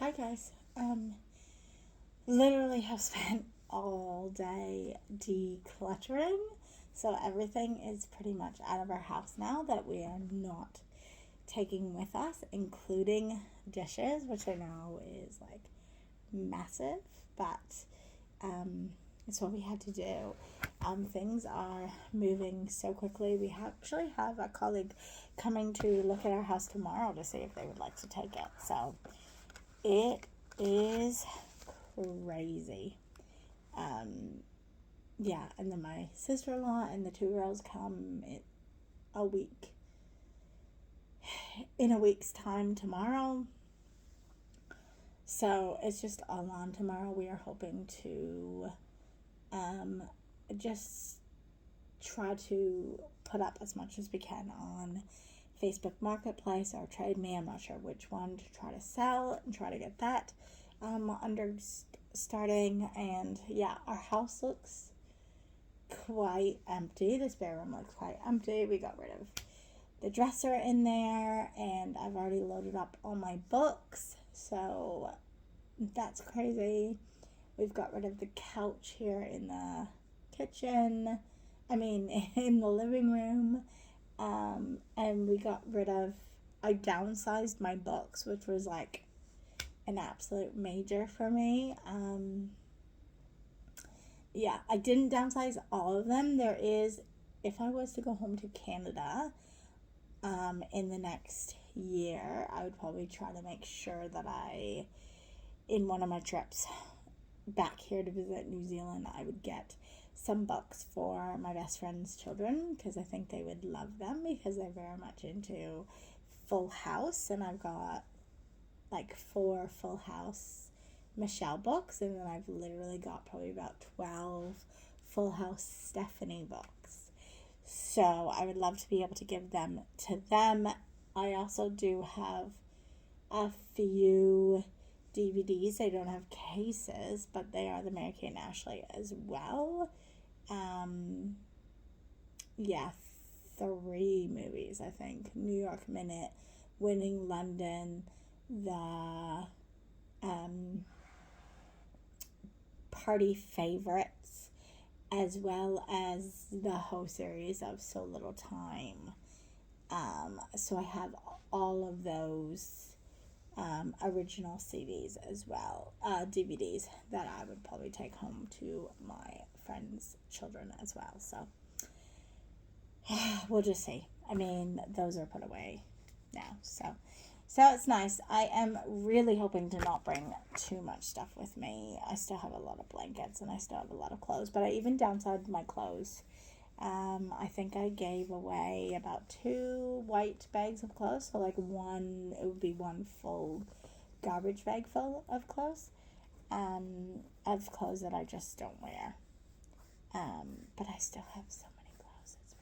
Hi guys. Literally have spent all day decluttering. So everything is pretty much out of our house now that we are not taking with us, including dishes, which I know is like massive, but it's what we had to do. Things are moving so quickly. We actually have a colleague coming to look at our house tomorrow to see if they would like to take it. So it is crazy. Um, yeah, and then my sister in law and the two girls come a week in a week's time tomorrow. So it's just all on tomorrow. We are hoping to um, just try to put up as much as we can on Facebook Marketplace or Trade Me. I'm not sure which one to try to sell and try to get that under starting. And yeah, our house looks quite empty. The spare room looks quite empty. We got rid of the dresser in there, and I've already loaded up all my books. So that's crazy. We've got rid of the couch here in the kitchen. I mean, in the living room. And we got rid of, I downsized my books, which was like an absolute major for me. Yeah, I didn't downsize all of them. There is, if I was to go home to Canada in the next year, I would probably try to make sure that in one of my trips back here to visit New Zealand, I would get some books for my best friend's children because I think they would love them because they're very much into Full House, and I've got like 4 Full House Michelle books, and then I've literally got probably about 12 Full House Stephanie books. So I would love to be able to give them to them. I also do have a few DVDs. They don't have cases, but they are the Mary Kate and Ashley as well. Yeah, 3 movies, I think. New York Minute, Winning London, the Party Favorites, as well as the whole series of So Little Time. So I have all of those original CDs as well, DVDs that I would probably take home to my friends' children as well. So we'll just see. I mean, those are put away now. So it's nice. I am really hoping to not bring too much stuff with me. I still have a lot of blankets and I still have a lot of clothes, but I even downsized my clothes. I think I gave away about 2 white bags of clothes. So like it would be one full garbage bag full of clothes. Of clothes that I just don't wear. But I still have so many clothes. It's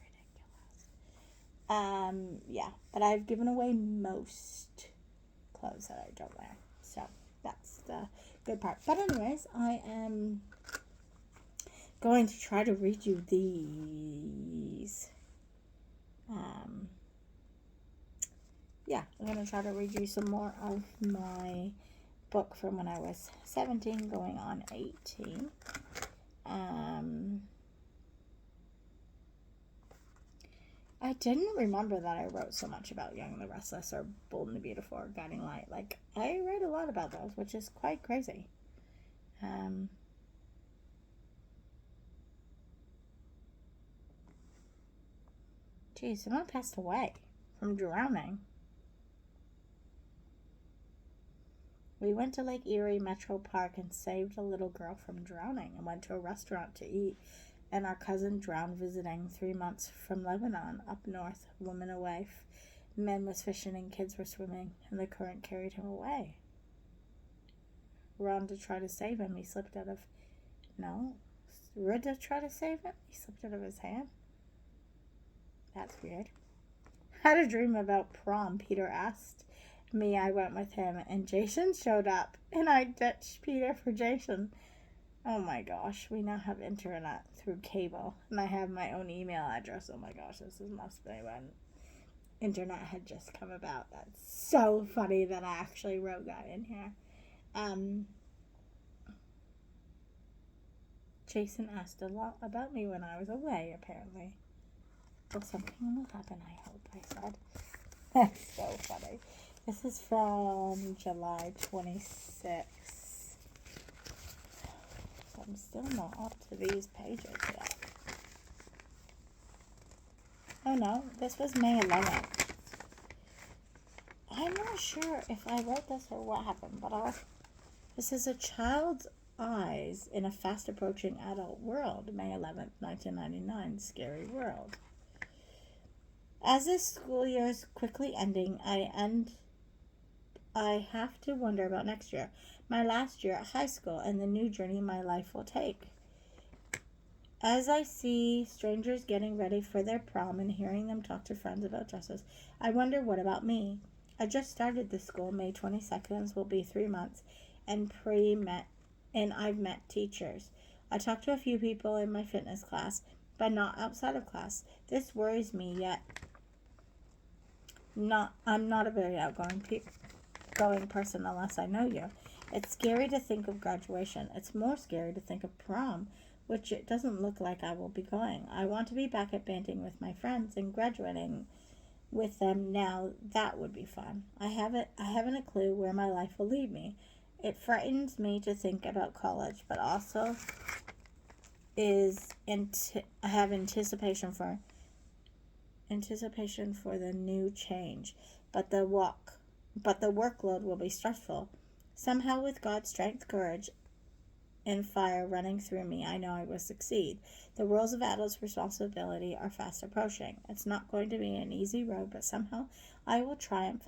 ridiculous. Yeah, but I've given away most clothes that I don't wear. So that's the good part. But anyways, I am going to try to read you these. Yeah, I'm going to try to read you some more of my book from when I was 17 going on 18. I didn't remember that I wrote so much about Young and the Restless or Bold and the Beautiful or Guiding Light. Like, I read a lot about those, which is quite crazy. Geez, someone passed away from drowning. We went to Lake Erie Metro Park and saved a little girl from drowning and went to a restaurant to eat. And our cousin drowned visiting 3 months from Lebanon, up north, woman a wife. Men was fishing and kids were swimming, and the current carried him away. Ron to try to save him, he slipped out of... No. Rita tried to save him? He slipped out of his hand? That's weird. Had a dream about prom, Peter asked me. I went with him, and Jason showed up, and I ditched Peter for Jason. Oh my gosh, we now have internet through cable, and I have my own email address. Oh my gosh, must be when internet had just come about. That's so funny that I actually wrote that in here. Um, Jason asked a lot about me when I was away, apparently. Well, something will happen, I hope, I said. That's so funny. This is from July 26th. I'm still not up to these pages yet. Oh no, this was May 11th. I'm not sure if I wrote this or what happened, but this is a child's eyes in a fast approaching adult world, May 11th, 1999, Scary World. As this school year is quickly ending, I have to wonder about next year, my last year at high school, and the new journey my life will take. As I see strangers getting ready for their prom and hearing them talk to friends about dresses, I wonder, what about me? I just started this school. May 22nd will be 3 months, and I've met teachers. I talked to a few people in my fitness class, but not outside of class. This worries me, yet I'm not a very outgoing person unless I know you. It's scary to think of graduation. It's more scary to think of prom, which it doesn't look like I will be going. I want to be back at Banting with my friends and graduating with them now. That would be fun. I haven't a clue where my life will lead me. It frightens me to think about college, but also I have anticipation for the new change. But the workload will be stressful. Somehow, with God's strength, courage, and fire running through me, I know I will succeed. The roles of adult's responsibility are fast approaching. It's not going to be an easy road, but somehow I will triumph.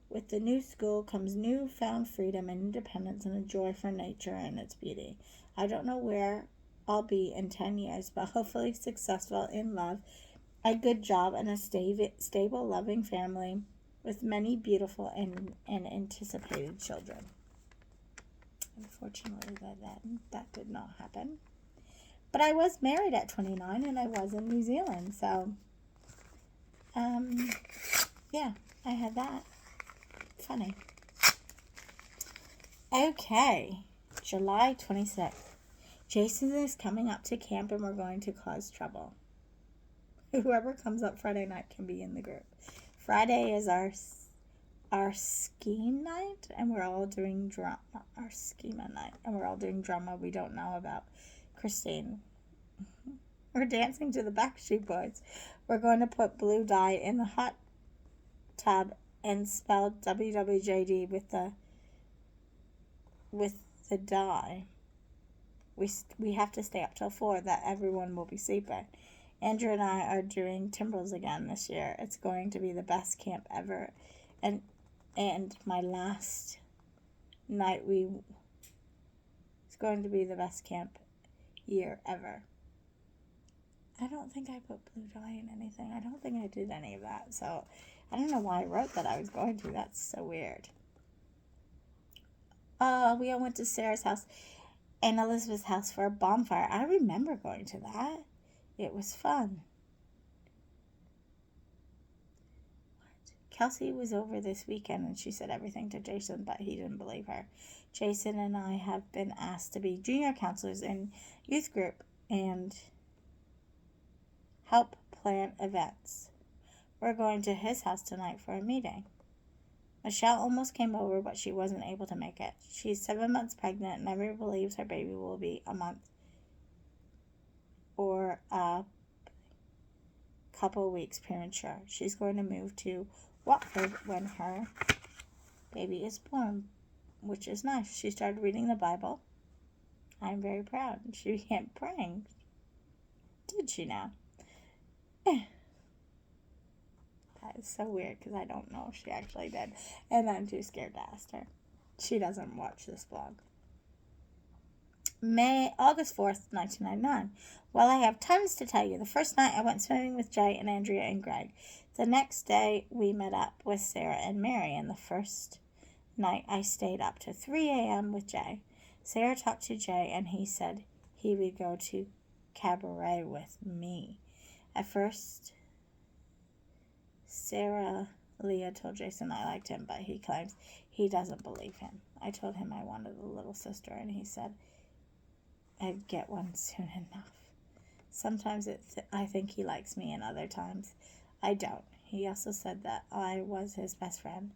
With the new school comes newfound freedom and independence and a joy for nature and its beauty. I don't know where I'll be in 10 years, but hopefully successful in love, a good job, and a stable, loving family with many beautiful and anticipated children. Unfortunately, that did not happen. But I was married at 29, and I was in New Zealand, so yeah, I had that. Funny. Okay, July 26th. Jason is coming up to camp, and we're going to cause trouble. Whoever comes up Friday night can be in the group. Friday is our scheme night, and we're all doing drama. Our schema night, and we're all doing drama we don't know about. Christine. We're dancing to the Backstreet Boys. We're going to put blue dye in the hot tub and spell WWJD with the dye. We have to stay up till 4, that everyone will be sleeping. Andrew and I are doing Timbrels again this year. It's going to be the best camp ever. And my last night it's going to be the best camp year ever. I don't think I put blue dye in anything. I don't think I did any of that. So I don't know why I wrote that I was going to. That's so weird. We all went to Sarah's house and Elizabeth's house for a bonfire. I remember going to that. It was fun. Kelsey was over this weekend and she said everything to Jason, but he didn't believe her. Jason and I have been asked to be junior counselors in youth group and help plan events. We're going to his house tonight for a meeting. Michelle almost came over, but she wasn't able to make it. She's 7 months pregnant and never believes her baby will be a month or a couple weeks premature. She's going to move to Watford when her baby is born, which is nice. She started reading the Bible. I'm very proud. She began praying. Did she now? That is so weird because I don't know if she actually did. And I'm too scared to ask her. She doesn't watch this vlog. August 4th, 1999. Well, I have tons to tell you. The first night I went swimming with Jay and Andrea and Greg. The next day we met up with Sarah and Mary, and the first night I stayed up to 3 a.m. with Jay. Sarah talked to Jay, and he said he would go to cabaret with me. At first, Sarah Leah told Jason I liked him, but he claims he doesn't believe him. I told him I wanted a little sister, and he said I'd get one soon enough. Sometimes I think he likes me, and other times I don't. He also said that I was his best friend.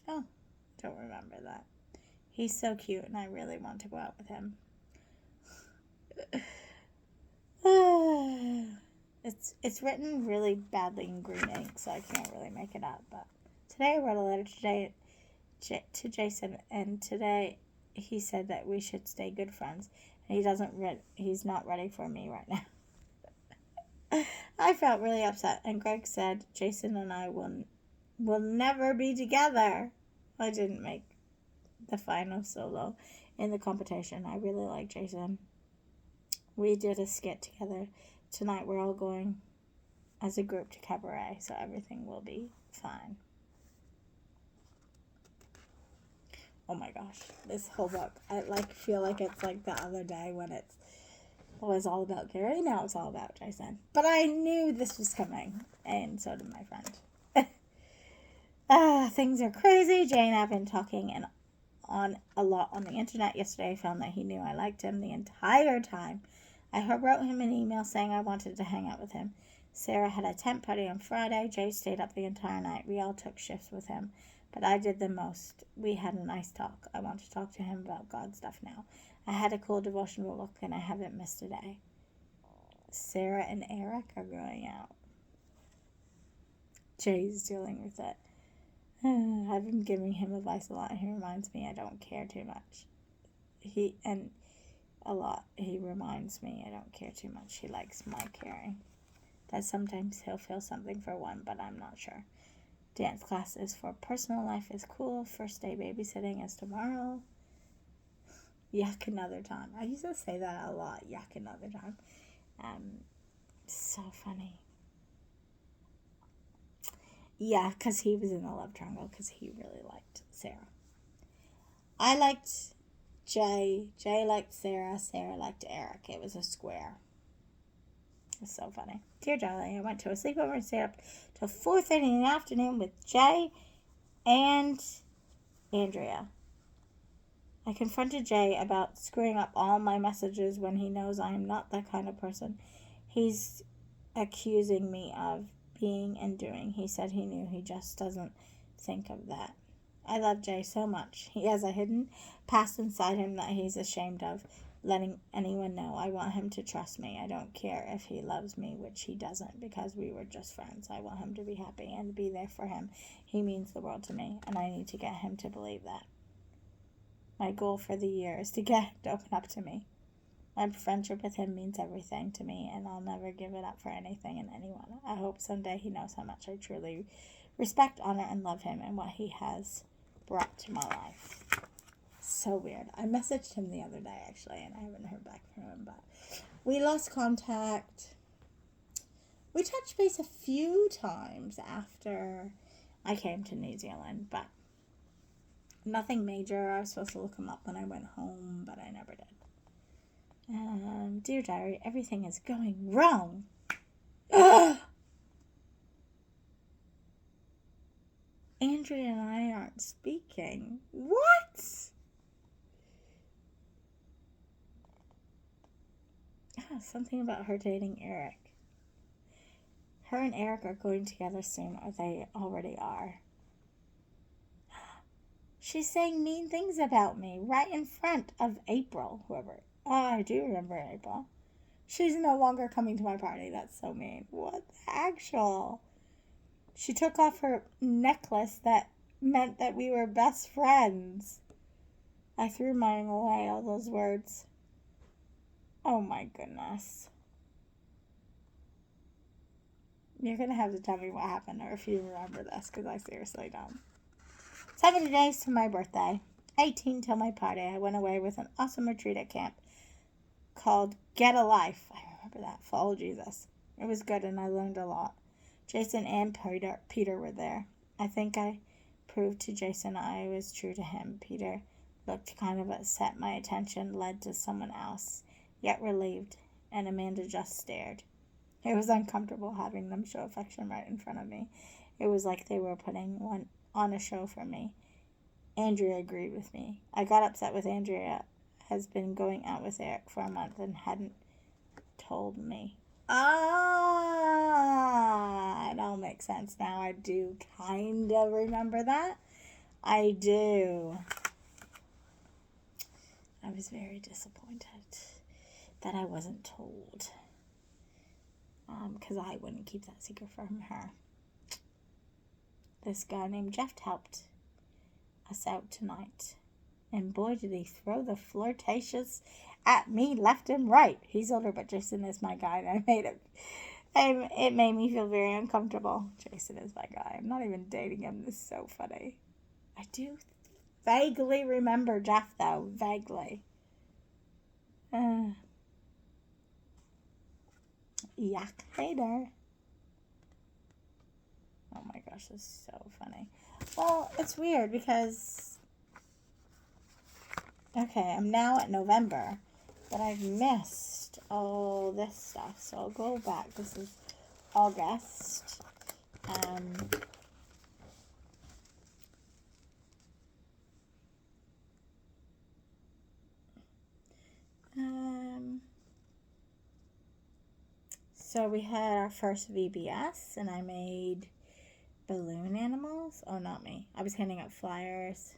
Oh, don't remember that. He's so cute, and I really want to go out with him. It's written really badly in green ink, so I can't really make it up. But today I wrote a letter to Jason, and today he said that we should stay good friends. And he's not ready for me right now. I felt really upset, and Greg said Jason and I will never be together. I didn't make the final solo in the competition. I really like Jason. We did a skit together. Tonight we're all going as a group to cabaret, so everything will be fine. Oh my gosh, this whole book, I feel like it's like the other day when it was all about Gary. Now it's all about Jason. But I knew this was coming, and so did my friend. Things are crazy. Jane and I have been talking on a lot on the internet. Yesterday I found that he knew I liked him the entire time. I wrote him an email saying I wanted to hang out with him. Sarah had a tent party on Friday. Jay stayed up the entire night. We all took shifts with him, but I did the most. We had a nice talk. I want to talk to him about God stuff now. I had a cool devotional book, and I haven't missed a day. Sarah and Eric are going out. Jay's dealing with it. I've been giving him advice a lot. He reminds me I don't care too much. He reminds me I don't care too much. He likes my caring. That sometimes he'll feel something for one, but I'm not sure. Dance class is for personal life is cool. First day babysitting is tomorrow. Yuck, another time. I used to say that a lot. Yuck, another time. So funny. Yeah, because he was in a love triangle because he really liked Sarah. I liked Jay. Jay liked Sarah. Sarah liked Eric. It was a square. It's so funny. Dear darling, I went to a sleepover and stayed up till 4:30 in the afternoon with Jay and Andrea. I confronted Jay about screwing up all my messages when he knows I am not that kind of person. He's accusing me of being and doing. He said he knew. He just doesn't think of that. I love Jay so much. He has a hidden past inside him that he's ashamed of letting anyone know. I want him to trust me. I don't care if he loves me, which he doesn't, because we were just friends. I want him to be happy and be there for him. He means the world to me, and I need to get him to believe that. My goal for the year is to get him to open up to me. My friendship with him means everything to me, and I'll never give it up for anything and anyone. I hope someday he knows how much I truly respect, honor, and love him and what he has brought to my life. So weird. I messaged him the other day, actually, and I haven't heard back from him, but we lost contact. We touched base a few times after I came to New Zealand, but nothing major. I was supposed to look him up when I went home, but I never did. Dear Diary, everything is going wrong. Ugh! Andrea and I aren't speaking. What? Something about her dating Eric. Her and Eric are going together soon, or they already are. She's saying mean things about me right in front of April, whoever. Oh, I do remember April. She's no longer coming to my party. That's so mean. What the actual? She took off her necklace that meant that we were best friends. I threw mine away, all those words. Oh my goodness. You're going to have to tell me what happened or if you remember this, because I seriously don't. 70 days to my birthday. 18 till my party. I went away with an awesome retreat at camp called Get a Life. I remember that. Follow Jesus. It was good and I learned a lot. Jason and Peter were there. I think I proved to Jason I was true to him. Peter looked kind of upset. My attention led to someone else, yet relieved, and Amanda just stared. It was uncomfortable having them show affection right in front of me. It was like they were putting on a show for me. Andrea agreed with me. I got upset with Andrea has been going out with Eric for a month and hadn't told me. Ah, it all makes sense now. I do kind of remember that. I do. I was very disappointed that I wasn't told. Because I wouldn't keep that secret from her. This guy named Jeff helped us out tonight. And boy, did he throw the flirtatious at me left and right. He's older, but Jason is my guy, and it made me feel very uncomfortable. Jason is my guy. I'm not even dating him. This is so funny. I do vaguely remember Jeff, though. Vaguely. Yuck hater. Oh my gosh, this is so funny. Well, it's weird because... Okay, I'm now at November, but I've missed all this stuff. So I'll go back. This is August. So we had our first VBS, and I made balloon animals. Oh, not me. I was handing out flyers.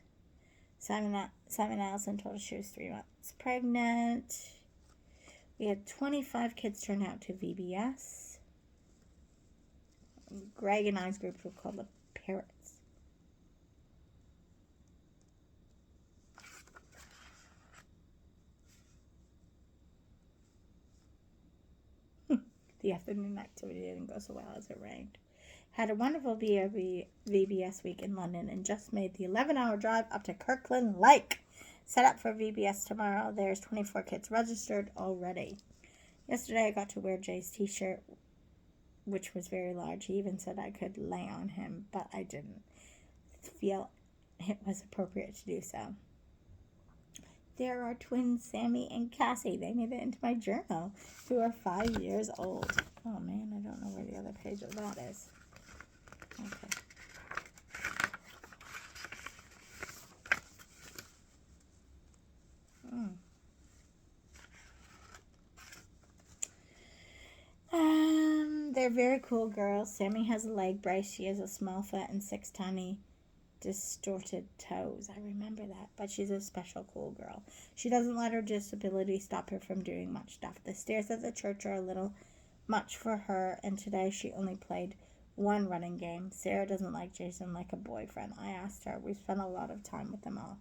Simon Allison told us she was 3 months pregnant. We had 25 kids turn out to VBS. Greg and I's group were called the Parrots. The afternoon activity didn't go so well as it rained. Had a wonderful VBS week in London and just made the 11-hour drive up to Kirkland Lake. Set up for VBS tomorrow. There's 24 kids registered already. Yesterday I got to wear Jay's t-shirt, which was very large. He even said I could lay on him, but I didn't feel it was appropriate to do so. There are twins, Sammy and Cassie. They made it into my journal, who are 5 years old. Oh man, I don't know where the other page of that is. Okay. They're very cool girls. Sammy has a leg brace. She has a small foot and 6 tiny distorted toes. I remember that. But she's a special cool girl. She doesn't let her disability stop her from doing much stuff. The stairs at the church are a little much for her, and today she only played 1 running game. Sarah doesn't like Jason like a boyfriend. I asked her. We spent a lot of time with them all.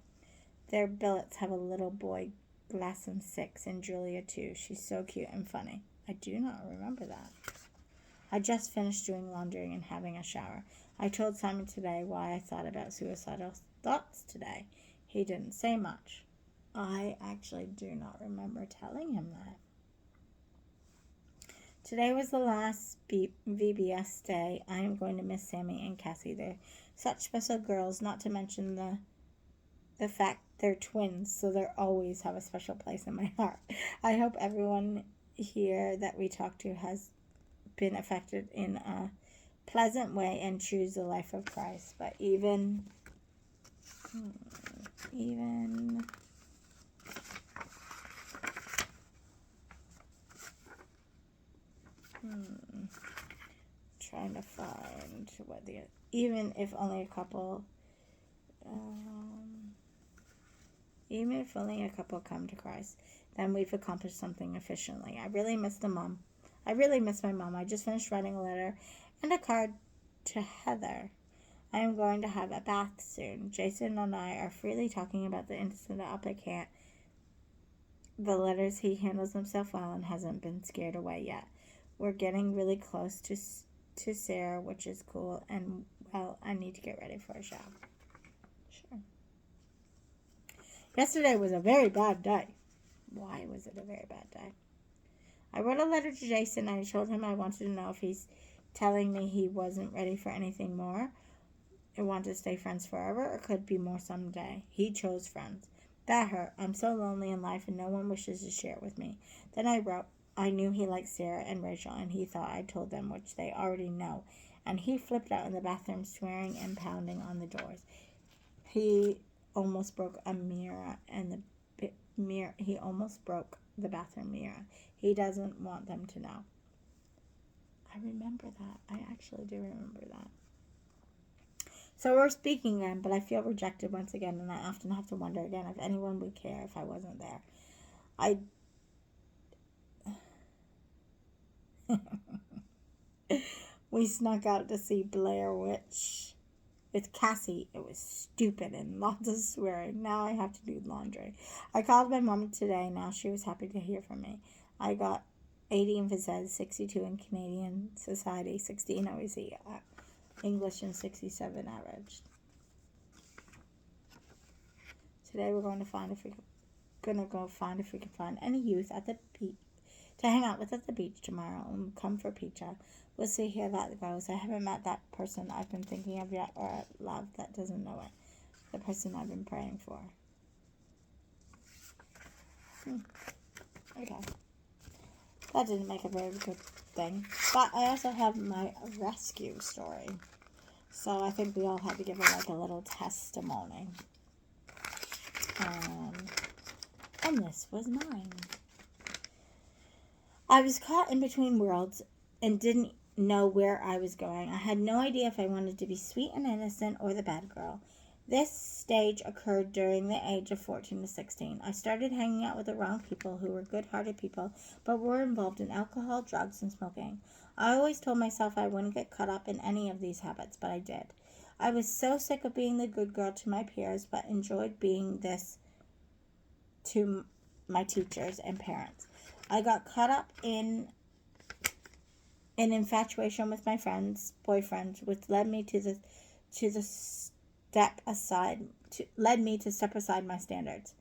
Their billets have a little boy, Glasson 6, and Julia too. She's so cute and funny. I do not remember that. I just finished doing laundry and having a shower. I told Simon today why I thought about suicidal thoughts today. He didn't say much. I actually do not remember telling him that. Today was the last VBS day. I am going to miss Sammy and Cassie. They're such special girls, not to mention the fact they're twins, so they always have a special place in my heart. I hope everyone here that we talk to has been affected in a pleasant way and choose the life of Christ. But even trying to find what the even if only a couple come to Christ, then we've accomplished something efficiently. I really miss my mom. I just finished writing a letter and a card to Heather. I am going to have a bath soon. Jason and I are freely talking about the incident up at camp. The letters, he handles himself well and hasn't been scared away yet. We're getting really close to Sarah, which is cool, and, well, I need to get ready for a shower. Sure. Yesterday was a very bad day. Why was it a very bad day? I wrote a letter to Jason, and I told him I wanted to know if he's telling me he wasn't ready for anything more and wanted to stay friends forever, or could be more someday. He chose friends. That hurt. I'm so lonely in life, and no one wishes to share it with me. Then I wrote, I knew he liked Sarah and Rachel, and he thought I'd told them, which they already know. And he flipped out in the bathroom, swearing and pounding on the doors. He almost broke a mirror and the mirror. He almost broke the bathroom mirror. He doesn't want them to know. I remember that. I actually do remember that. So we're speaking then, but I feel rejected once again, and I often have to wonder again if anyone would care if I wasn't there. We snuck out to see Blair Witch with Cassie. It was stupid and lots of swearing. Now I have to do laundry. I called my mom today. Now she was happy to hear from me. I got 80 in phys ed, 62 in Canadian Society, 60 in OEC, English, and 67 average. Today we're going to find if we can find any youth at the beach to hang out with at the beach tomorrow and come for pizza. We'll see how that goes. I haven't met that person I've been thinking of yet, or love that doesn't know it. The person I've been praying for. Okay. That didn't make a very good thing. But I also have my rescue story. So I think we all had to give it like a little testimony. And this was mine. I was caught in between worlds and didn't know where I was going. I had no idea if I wanted to be sweet and innocent or the bad girl. This stage occurred during the age of 14 to 16. I started hanging out with the wrong people who were good-hearted people, but were involved in alcohol, drugs, and smoking. I always told myself I wouldn't get caught up in any of these habits, but I did. I was so sick of being the good girl to my peers, but enjoyed being this to my teachers and parents. I got caught up in an infatuation with my friend's boyfriend, which led me to step aside my standards.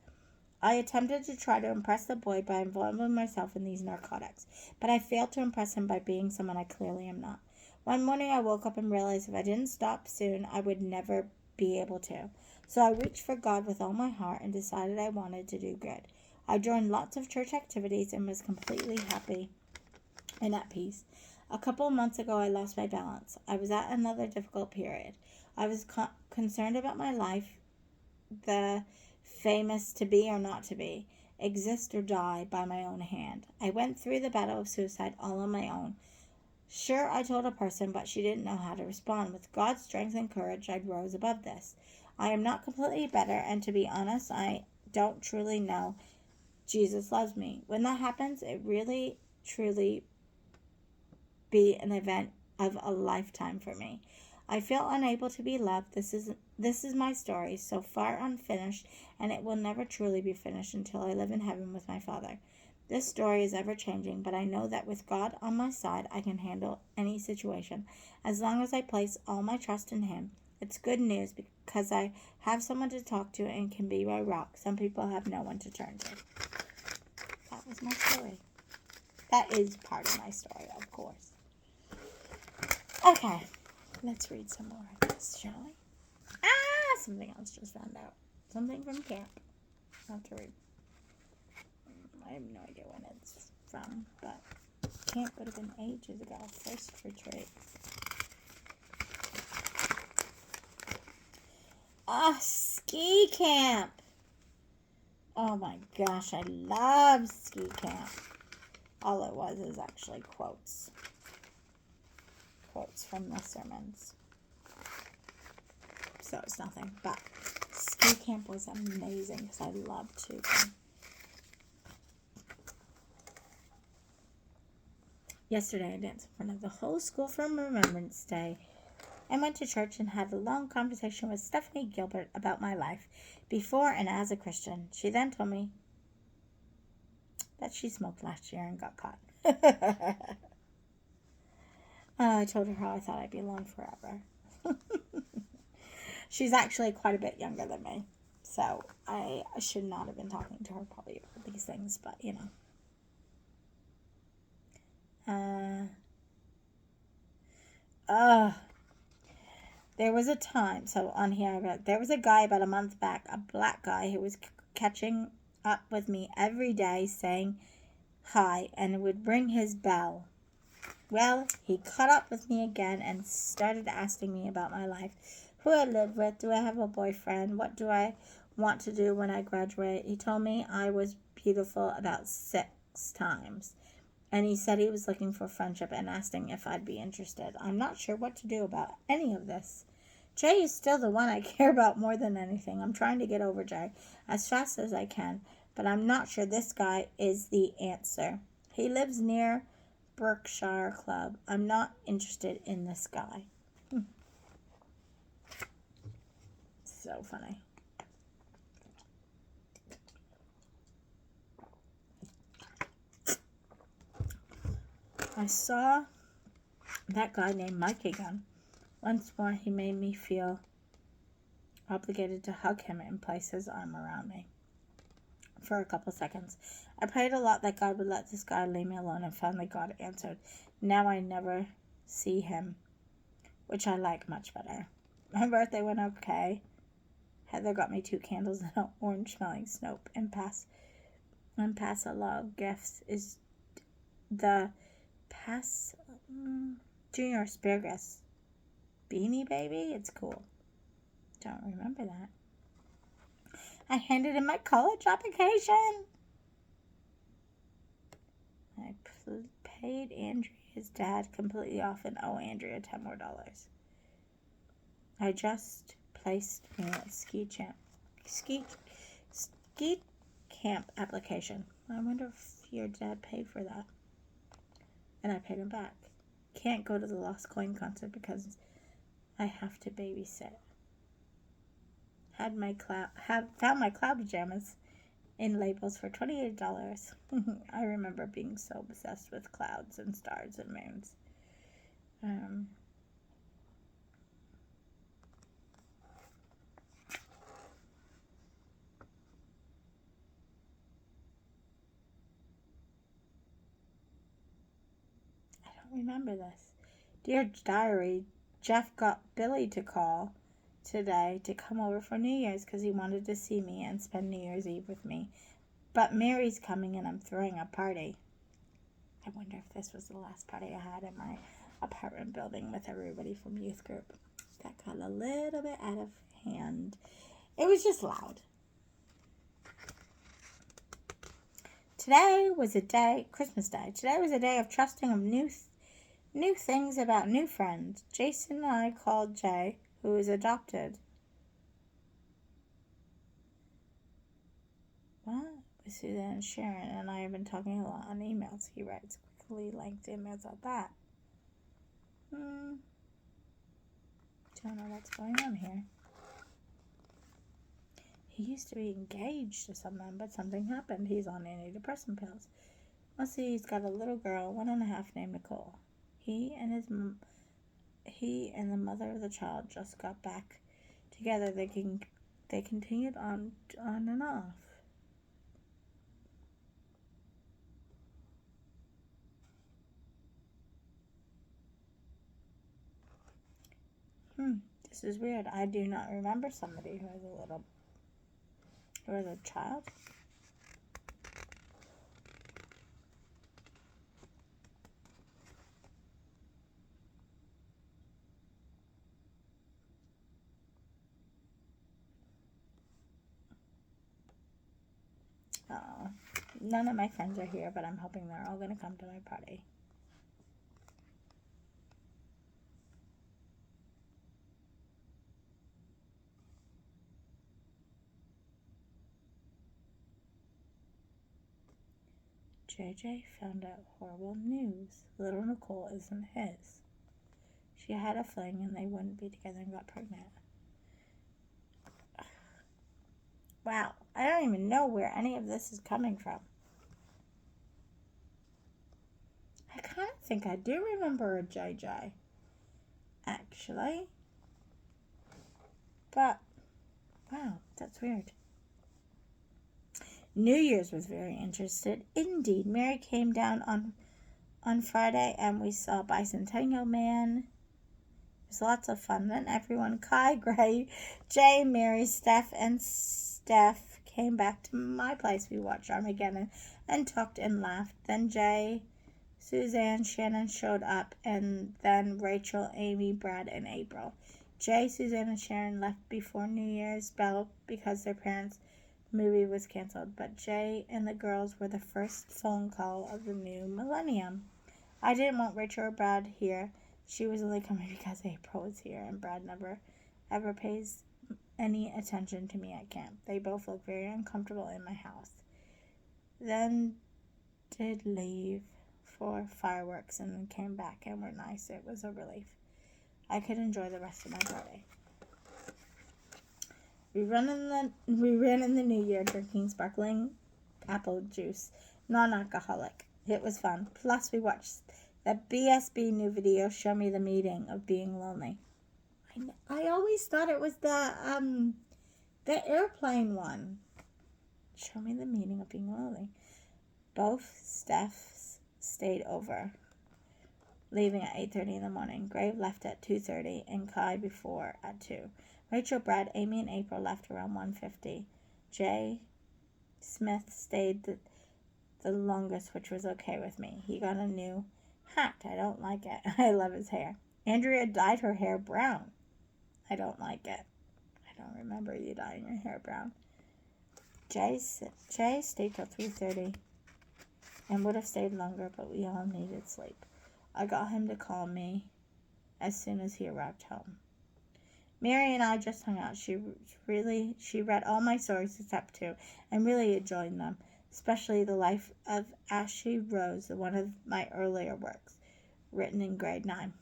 I attempted to try to impress the boy by involving myself in these narcotics, but I failed to impress him by being someone I clearly am not. One morning I woke up and realized if I didn't stop soon, I would never be able to. So I reached for God with all my heart and decided I wanted to do good. I joined lots of church activities and was completely happy and at peace. A couple of months ago, I lost my balance. I was at another difficult period. I was concerned about my life, the famous to be or not to be, exist or die by my own hand. I went through the battle of suicide all on my own. Sure, I told a person, but she didn't know how to respond. With God's strength and courage, I rose above this. I am not completely better, and to be honest, I don't truly know Jesus loves me. When that happens, it really, truly be an event of a lifetime for me. I feel unable to be loved. This is my story, so far unfinished, and it will never truly be finished until I live in heaven with my Father. This story is ever changing, but I know that with God on my side, I can handle any situation, as long as I place all my trust in Him. It's good news because I have someone to talk to and can be my rock. Some people have no one to turn to. That was my story. That is part of my story, of course. Okay, let's read some more of this, shall we? Something else just found out. Something from camp. I'll have to read. I have no idea when it's from, but camp would have been ages ago. First retreat. Ski camp. Oh my gosh, I love ski camp. All it was is actually quotes. Quotes from the sermons. So it's nothing, but ski camp was amazing because I loved to. Yesterday I danced in front of the whole school for Remembrance Day. I went to church and had a long conversation with Stephanie Gilbert about my life before and as a Christian. She then told me that she smoked last year and got caught. I told her how I thought I'd be alone forever. She's actually quite a bit younger than me, so I should not have been talking to her probably about these things, but you know. There was a time, so on here I wrote, there was a guy about a month back, a black guy who was catching up with me every day saying hi and would ring his bell. Well, he caught up with me again and started asking me about my life. Who I live with, do I have a boyfriend, what want to do when I graduate. He told me I was beautiful about 6 times. And he said he was looking for friendship and asking if I'd be interested. I'm not sure what to do about any of this. Jay is still the one I care about more than anything. I'm trying to get over Jay as fast as I can, but I'm not sure this guy is the answer. He lives near Berkshire Club. I'm not interested in this guy. So funny. I saw that guy named Mike again. Once more, he made me feel obligated to hug him and place his arm around me for a couple seconds. I prayed a lot that God would let this guy leave me alone, and finally God answered. Now I never see him, which I like much better. My birthday went okay. Heather got me 2 candles and an orange-smelling Snope, and pass a lot of gifts is the Junior Asparagus Beanie Baby. It's cool. Don't remember that. I handed in my college application. I paid Andrea's dad completely off and owe Andrea $10 more. I just placed me a ski camp application. I wonder if your dad paid for that. And I paid him back. Can't go to the Lost Coin concert because I have to babysit. Found my cloud pajamas in labels for $28. I remember being so obsessed with clouds and stars and moons. I don't remember this. Dear Diary, Jeff got Billy to call today to come over for New Year's because he wanted to see me and spend New Year's Eve with me. But Mary's coming and I'm throwing a party. I wonder if this was the last party I had in my apartment building with everybody from youth group. That got a little bit out of hand. It was just loud. Today was Christmas Day. Today was a day of trusting of new things about new friends. Jason and I called Jay, who is adopted. What? Suzanne and Sharon and I have been talking a lot on emails. He writes quickly length emails about that. Don't know what's going on here. He used to be engaged to someone, but something happened. He's on antidepressant pills. Mostly he's got a little girl, 1.5, named Nicole. He and the mother of the child just got back together. They continued on and off. This is weird. I do not remember somebody who was a child. Oh, none of my friends are here, but I'm hoping they're all going to come to my party. JJ found out horrible news. Little Nicole isn't his. She had a fling and they wouldn't be together and got pregnant. Wow, I don't even know where any of this is coming from. I kind of think I do remember a JJ, actually. But, wow, that's weird. New Year's was very interested. Indeed, Mary came down on Friday and we saw Bicentennial Man. It was lots of fun. Then everyone, Kai, Gray, Jay, Mary, Steph came back to my place. We watched Armageddon and talked and laughed. Then Jay, Suzanne, Shannon showed up, and then Rachel, Amy, Brad, and April. Jay, Suzanne, and Sharon left before New Year's Bell because their parents' movie was canceled, but Jay and the girls were the first phone call of the new millennium. I didn't want Rachel or Brad here. She was only coming because April was here, and Brad never ever pays any attention to me at camp. They both look very uncomfortable in my house. Then did leave for fireworks and then came back and were nice. It was a relief. I could enjoy the rest of my birthday. We ran in the new year drinking sparkling apple juice, non-alcoholic. It was fun. Plus, we watched the BSB new video, Show Me the Meaning of Being Lonely. I always thought it was the airplane one. Show Me the Meaning of Being Lonely. Both Stephs stayed over, leaving at 8:30 in the morning. Grave left at 2:30 and Kai before at 2. Rachel, Brad, Amy, and April left around 1:50. Jay Smith stayed the longest, which was okay with me. He got a new hat. I don't like it. I love his hair. Andrea dyed her hair brown. I don't like it. I don't remember you dyeing your hair brown. Jay stayed till 3:30 and would have stayed longer, but we all needed sleep. I got him to call me as soon as he arrived home. Mary and I just hung out. She read all my stories except 2 and really enjoyed them, especially The Life of Ashley Rose, one of my earlier works, written in grade 9.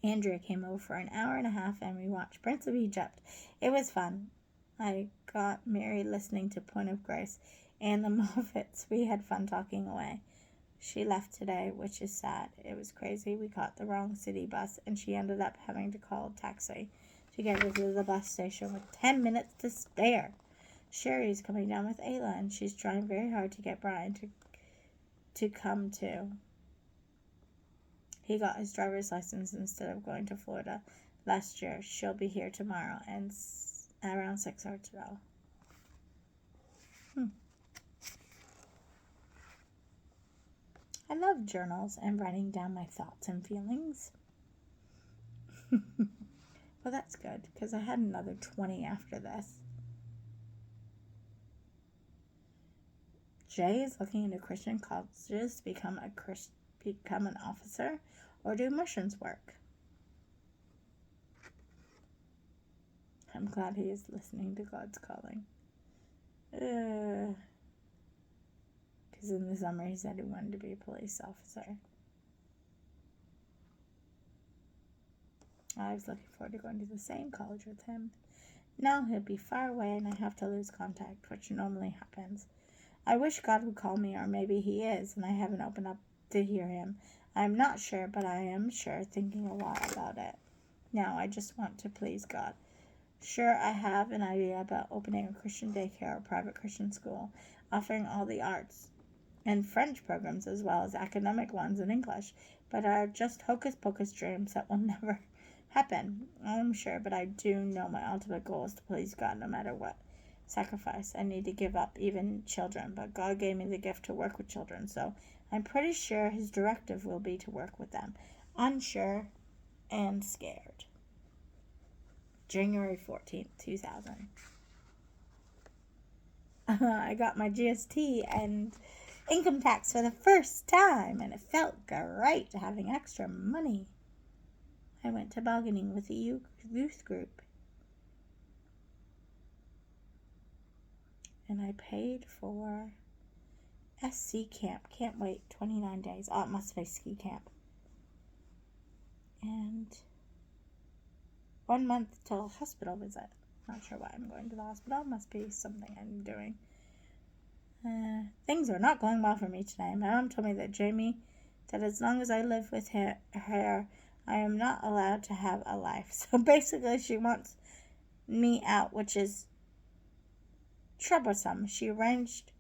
Andrea came over for an hour and a half and we watched Prince of Egypt. It was fun. I got Mary listening to Point of Grace and the Moffats. We had fun talking away. She left today, which is sad. It was crazy. We caught the wrong city bus and she ended up having to call a taxi to get her to the bus station with 10 minutes to spare. Sherry's coming down with Ayla and she's trying very hard to get Brian to come too. He got his driver's license instead of going to Florida last year. She'll be here tomorrow and around 6 or 12. I love journals and writing down my thoughts and feelings. Well, that's good because I had another 20 after this. Jay is looking into Christian colleges to become an officer or do missions work. I'm glad he is listening to God's calling. Because in the summer he said he wanted to be a police officer. I was looking forward to going to the same college with him. Now he'll be far away and I have to lose contact, which normally happens. I wish God would call me, or maybe he is, and I haven't opened up to hear him. I'm not sure, but I am sure, thinking a lot about it. Now I just want to please God. Sure, I have an idea about opening a Christian daycare or private Christian school, offering all the arts and French programs as well as academic ones in English, but are just hocus-pocus dreams that will never happen. I'm sure, but I do know my ultimate goal is to please God no matter what sacrifice I need to give up, even children, but God gave me the gift to work with children, so I'm pretty sure his directive will be to work with them. Unsure and scared. January 14th, 2000. I got my GST and income tax for the first time, and it felt great having extra money. I went tobogganing with the youth group. And I paid for SC camp. Can't wait. 29 days. Oh, it must be ski camp. And 1 month till hospital visit. Not sure why I'm going to the hospital. Must be something I'm doing. Things are not going well for me today. My mom told me that as long as I live with her, I am not allowed to have a life. So basically she wants me out, which is troublesome. She arranged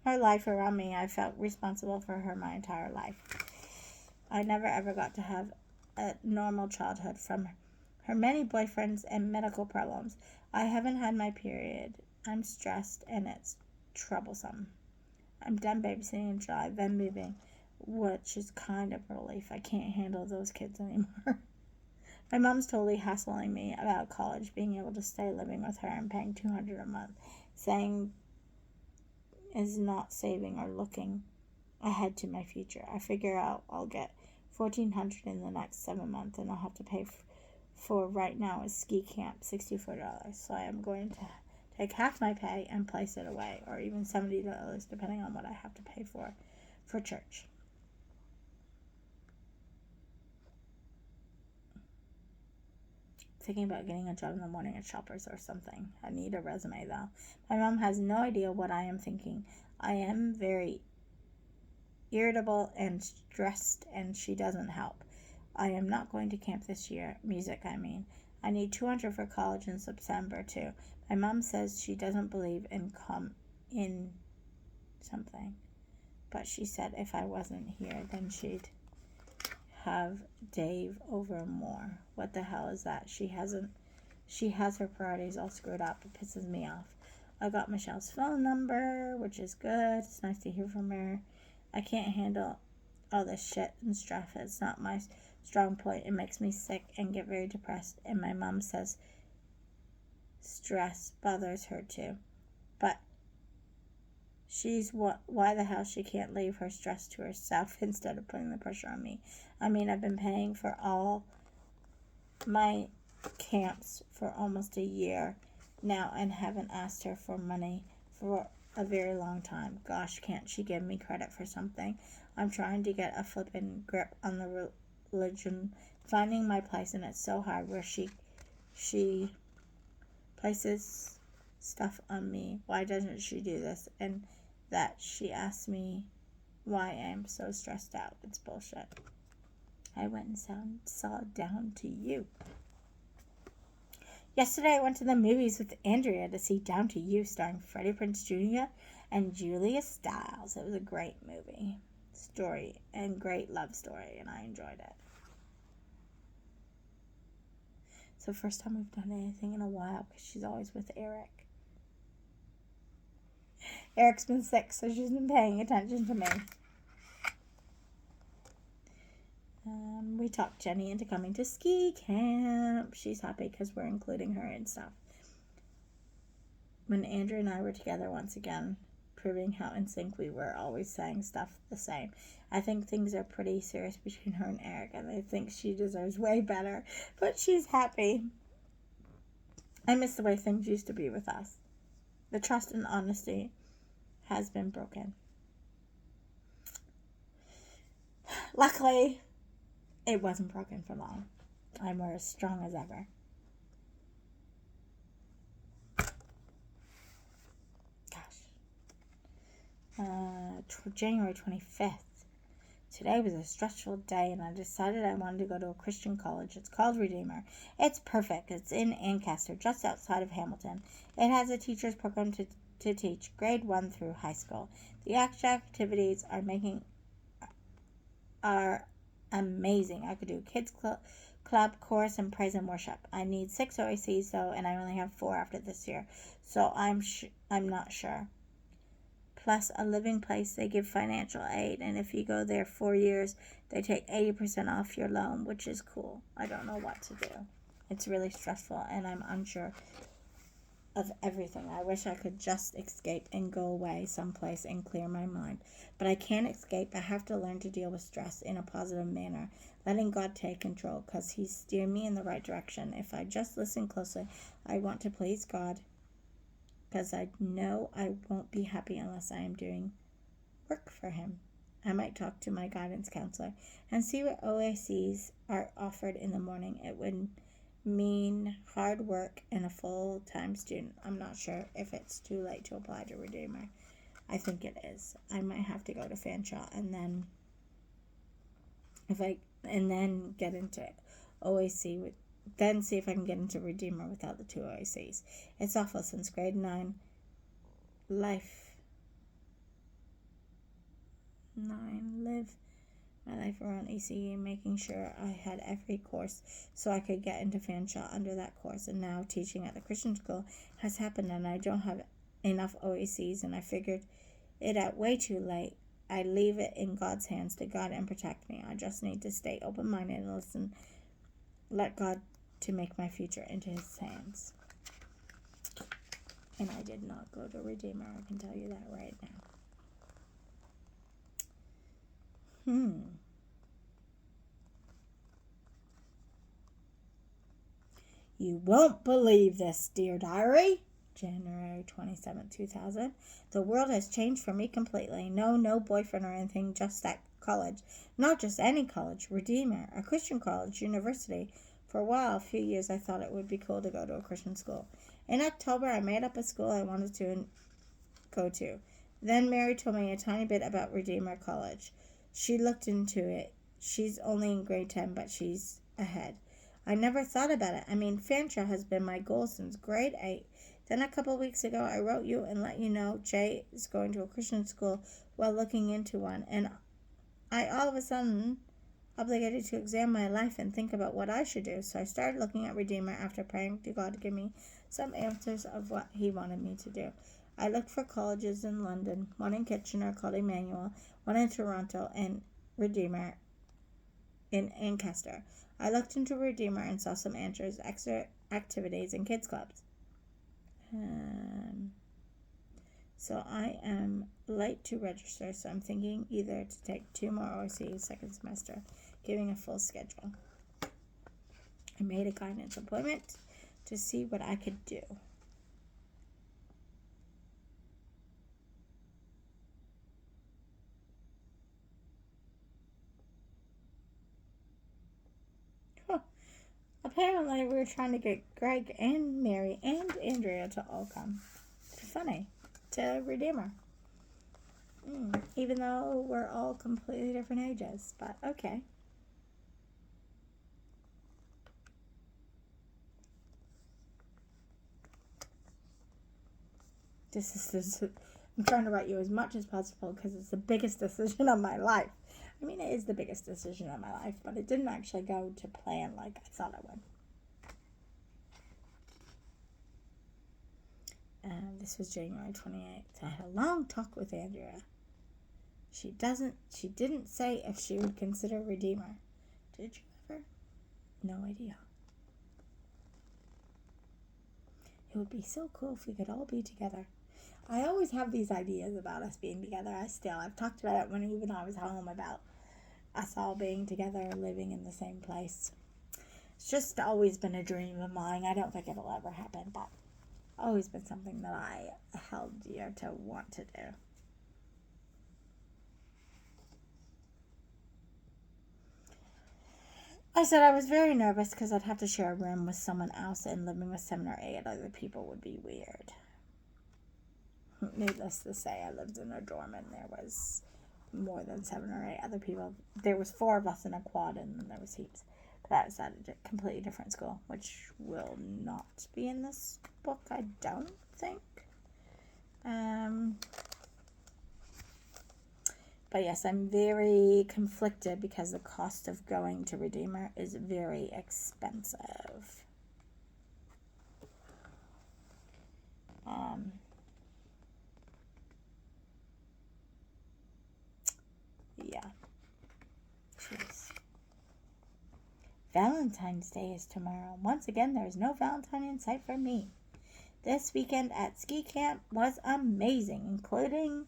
her life around me. I felt responsible for her my entire life. I never ever got to have a normal childhood from her many boyfriends and medical problems. I haven't had my period. I'm stressed and it's troublesome. I'm done babysitting in July, then moving, which is kind of a relief. I can't handle those kids anymore. My mom's totally hassling me about college, being able to stay living with her and paying $200 a month, saying is not saving or looking ahead to my future. I figure out I'll get $1,400 in the next 7 months, and I'll have to pay for right now is ski camp $64. So I am going to take half my pay and place it away, or even $70 depending on what I have to pay for church. Thinking about getting a job in the morning at Shoppers or something. I need a resume though. My mom has no idea what I am thinking. I am very irritable and stressed, and she doesn't help. I am not going to camp this year. Music, I mean. I need $200 for college in September too. My mom says she doesn't believe in something, but she said if I wasn't here, then she'd have Dave over more. What the hell is that? She has her priorities all screwed up. It pisses me off. I got Michelle's phone number, which is good. It's nice to hear from her. I can't handle all this shit and stress. It's not my strong point. It makes me sick and get very depressed. And my mom says stress bothers her too. But why the hell she can't leave her stress to herself instead of putting the pressure on me. I mean, I've been paying for all my camps for almost a year now and haven't asked her for money for a very long time. Gosh, can't she give me credit for something? I'm trying to get a flippin' grip on the religion, finding my place, and it's so hard where she places stuff on me. Why doesn't she do this? And that she asks me why I'm so stressed out. It's bullshit. I went and saw Down to You. Yesterday I went to the movies with Andrea to see Down to You, starring Freddie Prinze Jr. and Julia Stiles. It was a great movie story and great love story, and I enjoyed it. It's the first time we've done anything in a while because she's always with Eric. Eric's been sick, so she's been paying attention to me. We talked Jenny into coming to ski camp. She's happy because we're including her and stuff. When Andrew and I were together once again, proving how in sync we were, always saying stuff the same. I think things are pretty serious between her and Eric, and I think she deserves way better, but she's happy. I miss the way things used to be with us. The trust and honesty has been broken. Luckily, it wasn't broken for long. I'm as strong as ever. January 25th. Today was a stressful day, and I decided I wanted to go to a Christian college. It's called Redeemer. It's perfect. It's in Ancaster, just outside of Hamilton. It has a teacher's program to teach grade 1 through high school. The extra activities are amazing. I could do kids club, chorus, and praise and worship. I need 6 OACs though, and I only have 4 after this year, so I'm not sure. Plus a living place. They give financial aid, and if you go there 4 years, they take 80% off your loan, which is cool. I don't know what to do. It's really stressful, and I'm unsure of everything. I wish I could just escape and go away someplace and clear my mind. But I can't escape. I have to learn to deal with stress in a positive manner, letting God take control, because He's steered me in the right direction. If I just listen closely, I want to please God, because I know I won't be happy unless I am doing work for Him. I might talk to my guidance counselor and see what OACs are offered in the morning. It would mean hard work and a full-time student. I'm not sure if it's too late to apply to Redeemer. I think it is. I might have to go to Fanshawe and then get into OAC then see if I can get into Redeemer without the 2 OACs. It's awful since grade 9. Live my life around ECE, making sure I had every course so I could get into Fanshawe under that course. And now teaching at the Christian school has happened, and I don't have enough OACs, and I figured it out way too late. I leave it in God's hands to guide and protect me. I just need to stay open-minded and listen let God to make my future into his hands. And I did not go to Redeemer, I can tell you that right now. You won't believe this, dear diary. January 27, 2000. The world has changed for me completely. No boyfriend or anything, just that college. Not just any college, Redeemer, a Christian college, university. For a few years, I thought it would be cool to go to a Christian school. In October, I made up a school I wanted to go to. Then Mary told me a tiny bit about Redeemer College. She looked into it. She's only in grade 10, but she's ahead. I never thought about it. I mean, Fantra has been my goal since grade 8. Then a couple weeks ago, I wrote you and let you know Jay is going to a Christian school while looking into one. And I all of a sudden obligated to examine my life and think about what I should do. So I started looking at Redeemer after praying to God to give me some answers of what he wanted me to do. I looked for colleges in London, one in Kitchener called Emmanuel, one in Toronto, and Redeemer in Ancaster. I looked into Redeemer and saw some answers, extra activities, and kids clubs. So I am late to register, so I'm thinking either to take 2 more ORCs second semester, giving a full schedule. I made a guidance appointment to see what I could do. Apparently, we were trying to get Greg and Mary and Andrea to all come. Funny. To Redeemer. Even though we're all completely different ages. But okay. I'm trying to write you as much as possible because it's the biggest decision of my life. I mean, it is the biggest decision of my life, but it didn't actually go to plan like I thought it would. This was January 28th. I had a long talk with Andrea. She didn't say if she would consider Redeemer. Did you ever? No idea. It would be so cool if we could all be together. I always have these ideas about us being together. I've talked about it when I was home about us all being together, living in the same place. It's just always been a dream of mine. I don't think it'll ever happen, but always been something that I held dear to want to do. I said I was very nervous because I'd have to share a room with someone else, and living with 7 or 8 other people would be weird. Needless to say, I lived in a dorm and there was more than 7 or 8 other people. There was 4 of us in a quad, and then there was heaps. But that was at a completely different school, which will not be in this book, I don't think. But yes, I'm very conflicted because the cost of going to Redeemer is very expensive. Yeah. Jeez. Valentine's Day is tomorrow. Once again, there is no Valentine in sight for me. This weekend at ski camp was amazing, including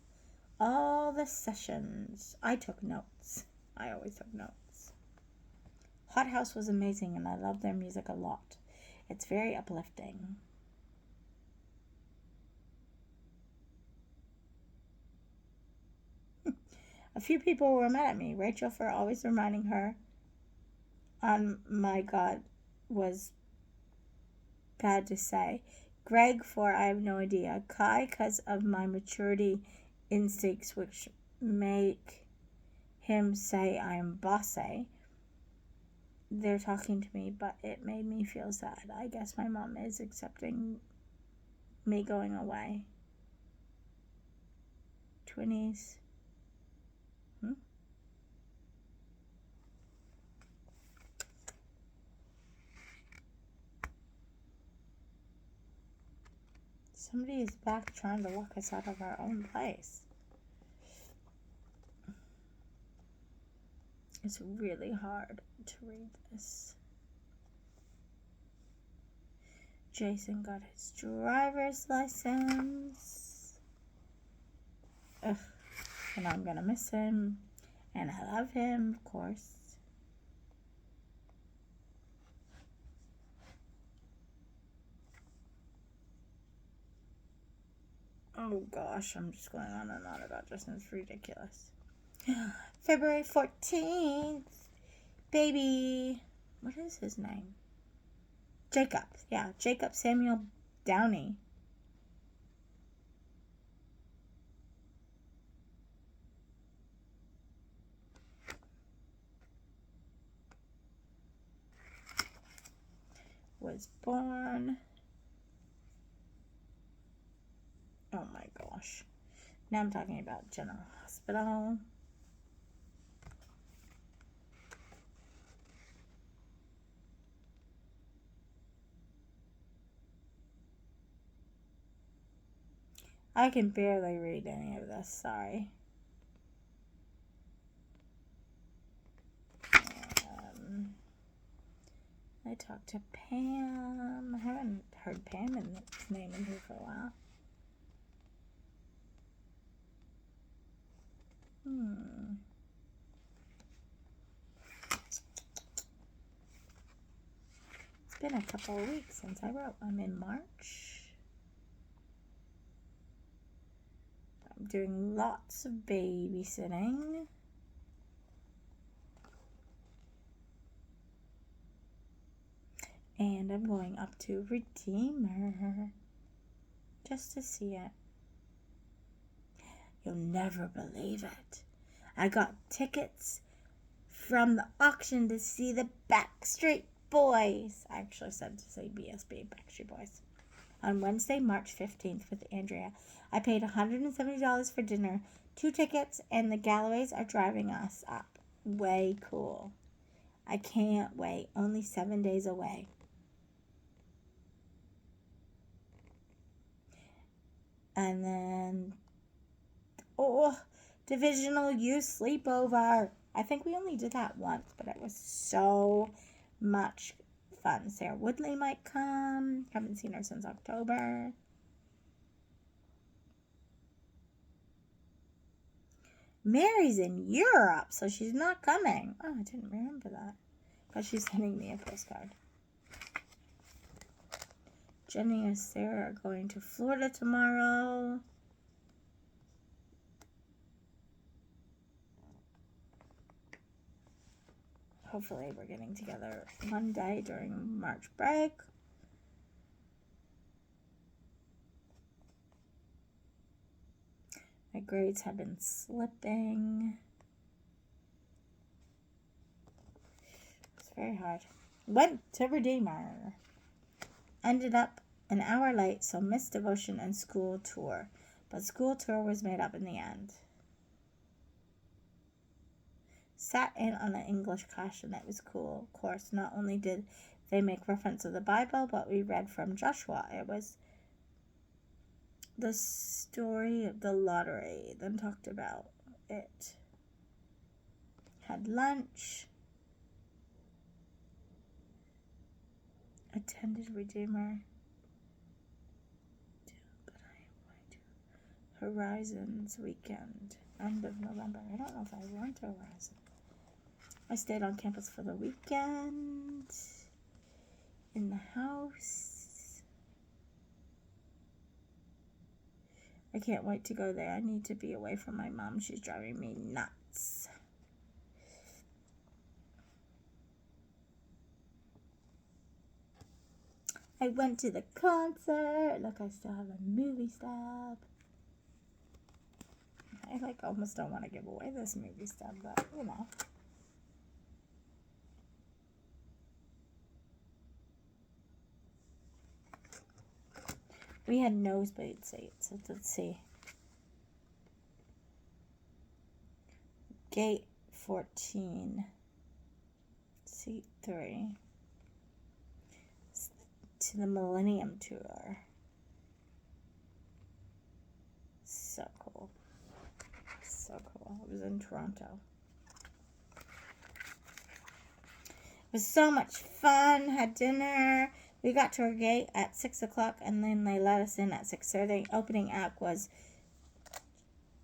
all the sessions. I took notes. I always took notes. Hot House was amazing, and I love their music a lot. It's very uplifting. A few people were mad at me. Rachel for always reminding her my God was bad to say. Greg for I have no idea. Kai because of my maturity instincts which make him say I am bossy. They're talking to me, but it made me feel sad. I guess my mom is accepting me going away. 20s. Somebody is back trying to lock us out of our own place. It's really hard to read this. Jason got his driver's license. Ugh. And I'm gonna miss him. And I love him, of course. Oh gosh, I'm just going on and on about Justin. It's ridiculous. February 14th. Baby. What is his name? Jacob. Yeah, Jacob Samuel Downey. Was born. Oh my gosh. Now I'm talking about General Hospital. I can barely read any of this, sorry. I talked to Pam. I haven't heard Pam's name in here for a while. It's been a couple of weeks since I wrote. I'm in March. I'm doing lots of babysitting. And I'm going up to Redeemer just to see it. You'll never believe it. I got tickets from the auction to see the Backstreet Boys. I actually said to say BSB, Backstreet Boys. On Wednesday, March 15th with Andrea. I paid $170 for dinner, 2 tickets, and the Galloways are driving us up. Way cool. I can't wait. Only 7 days away. And then, divisional youth sleepover. I think we only did that once, but it was so much fun. Sarah Woodley might come. Haven't seen her since October. Mary's in Europe, so she's not coming. Oh, I didn't remember that. But she's sending me a postcard. Jenny and Sarah are going to Florida tomorrow. Hopefully we're getting together one day during March break. My grades have been slipping. It's very hard. Went to Redeemer. Ended up an hour late, so missed devotion and school tour. But school tour was made up in the end. Sat in on an English class and it was cool. Of course, not only did they make reference to the Bible, but we read from Joshua. It was the story of the lottery, then talked about it. Had lunch. Attended Redeemer. Horizons weekend. End of November. I don't know if I went to Horizon. I stayed on campus for the weekend. In the house. I can't wait to go there. I need to be away from my mom. She's driving me nuts. I went to the concert. Look, I still have a movie stub. I almost don't want to give away this movie stub, but you know. We had nosebleed seats. So let's see. Gate 14. Seat 3. To the Millennium Tour. So cool. So cool. It was in Toronto. It was so much fun. Had dinner. We got to our gate at 6 o'clock, and then they let us in at 6:30. Opening act was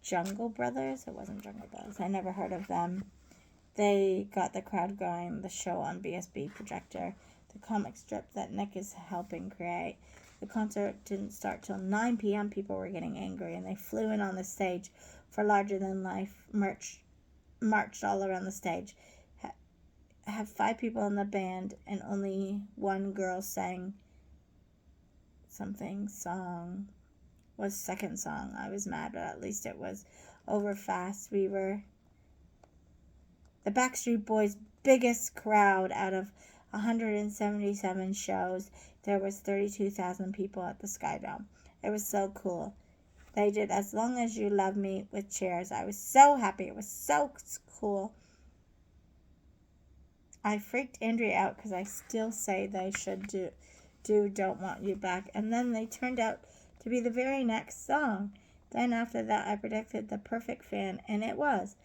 Jungle Brothers. It wasn't Jungle Brothers. I never heard of them. They got the crowd going. The show on BSB projector, the comic strip that Nick is helping create. The concert didn't start till 9 p.m. People were getting angry, and they flew in on the stage for larger-than-life marched all around the stage. Have 5 people in the band, and only one girl sang something song. Was second song. I was mad, but at least it was over fast. We were the Backstreet Boys' biggest crowd out of 177 shows. There was 32,000 people at the Sky Dome. It was so cool. They did As Long As You Love Me with chairs. I was so happy. It was so cool. I freaked Andrea out because I still say they should do Don't Want You Back. And then they turned out to be the very next song. Then after that, I predicted The Perfect Fan, and it was.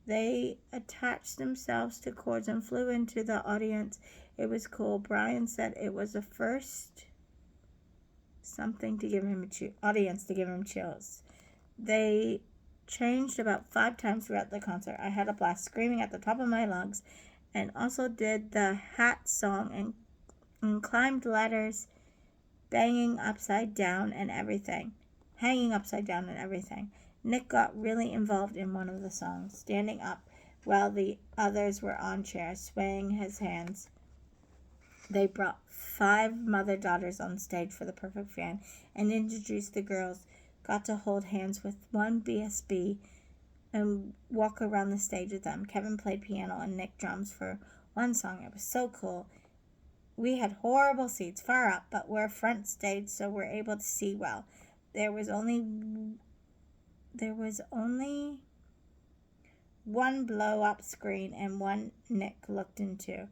They attached themselves to chords and flew into the audience. It was cool. Brian said it was the first something to give him audience to give him chills. They changed about 5 times throughout the concert. I had a blast screaming at the top of my lungs, and also did the hat song and climbed ladders, hanging upside down and everything. Nick got really involved in one of the songs, standing up while the others were on chairs, swaying his hands. They brought 5 mother-daughters on stage for The Perfect Fan and introduced the girls. Got to hold hands with one BSB and walk around the stage with them. Kevin played piano and Nick drums for one song. It was so cool. We had horrible seats far up, but we're front stage, so we're able to see well. There was only one blow-up screen and one Nick looked into,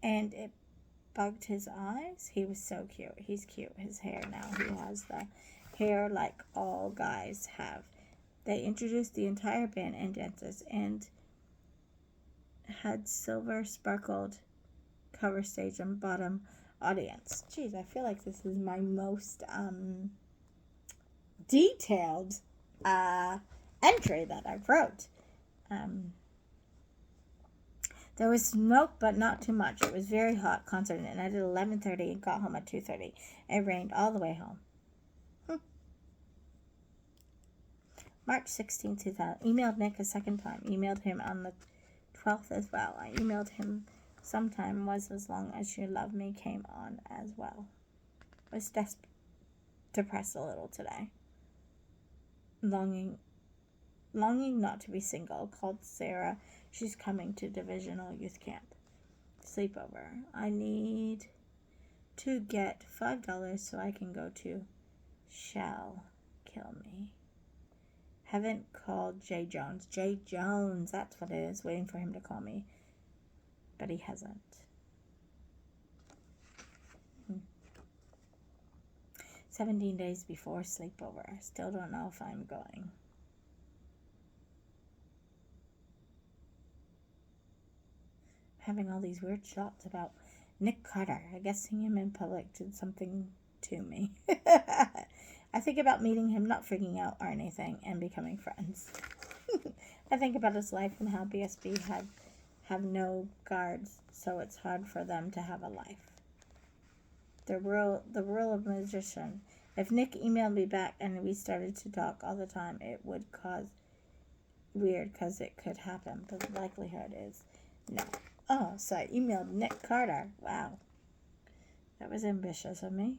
and it bugged his eyes. He was so cute. He's cute. His hair now. He has the hair like all guys have. They introduced the entire band and dancers and had silver sparkled cover stage and bottom audience. Jeez, I feel like this is my most detailed entry that I wrote. There was smoke, but not too much. It was very hot concert, and I did 11:30 and got home at 2:30. It rained all the way home. March 16, 2000. Emailed Nick a second time. Emailed him on the 12th as well. I emailed him sometime. Was As Long As You Love Me came on as well. I was depressed a little today. Longing not to be single. Called Sarah. She's coming to Divisional Youth Camp. Sleepover. I need to get $5 so I can go to Shall Kill Me. Haven't called Jay Jones. Jay Jones, that's what it is. Waiting for him to call me. But he hasn't. 17 days before sleepover. Still don't know if I'm going. Having all these weird thoughts about Nick Carter. I guess seeing him in public did something to me. I think about meeting him, not freaking out or anything, and becoming friends. I think about his life and how BSB have no guards, so it's hard for them to have a life. The rule of magician. If Nick emailed me back and we started to talk all the time, it would cause weird because it could happen, but the likelihood is no. Oh, so I emailed Nick Carter. Wow. That was ambitious of me.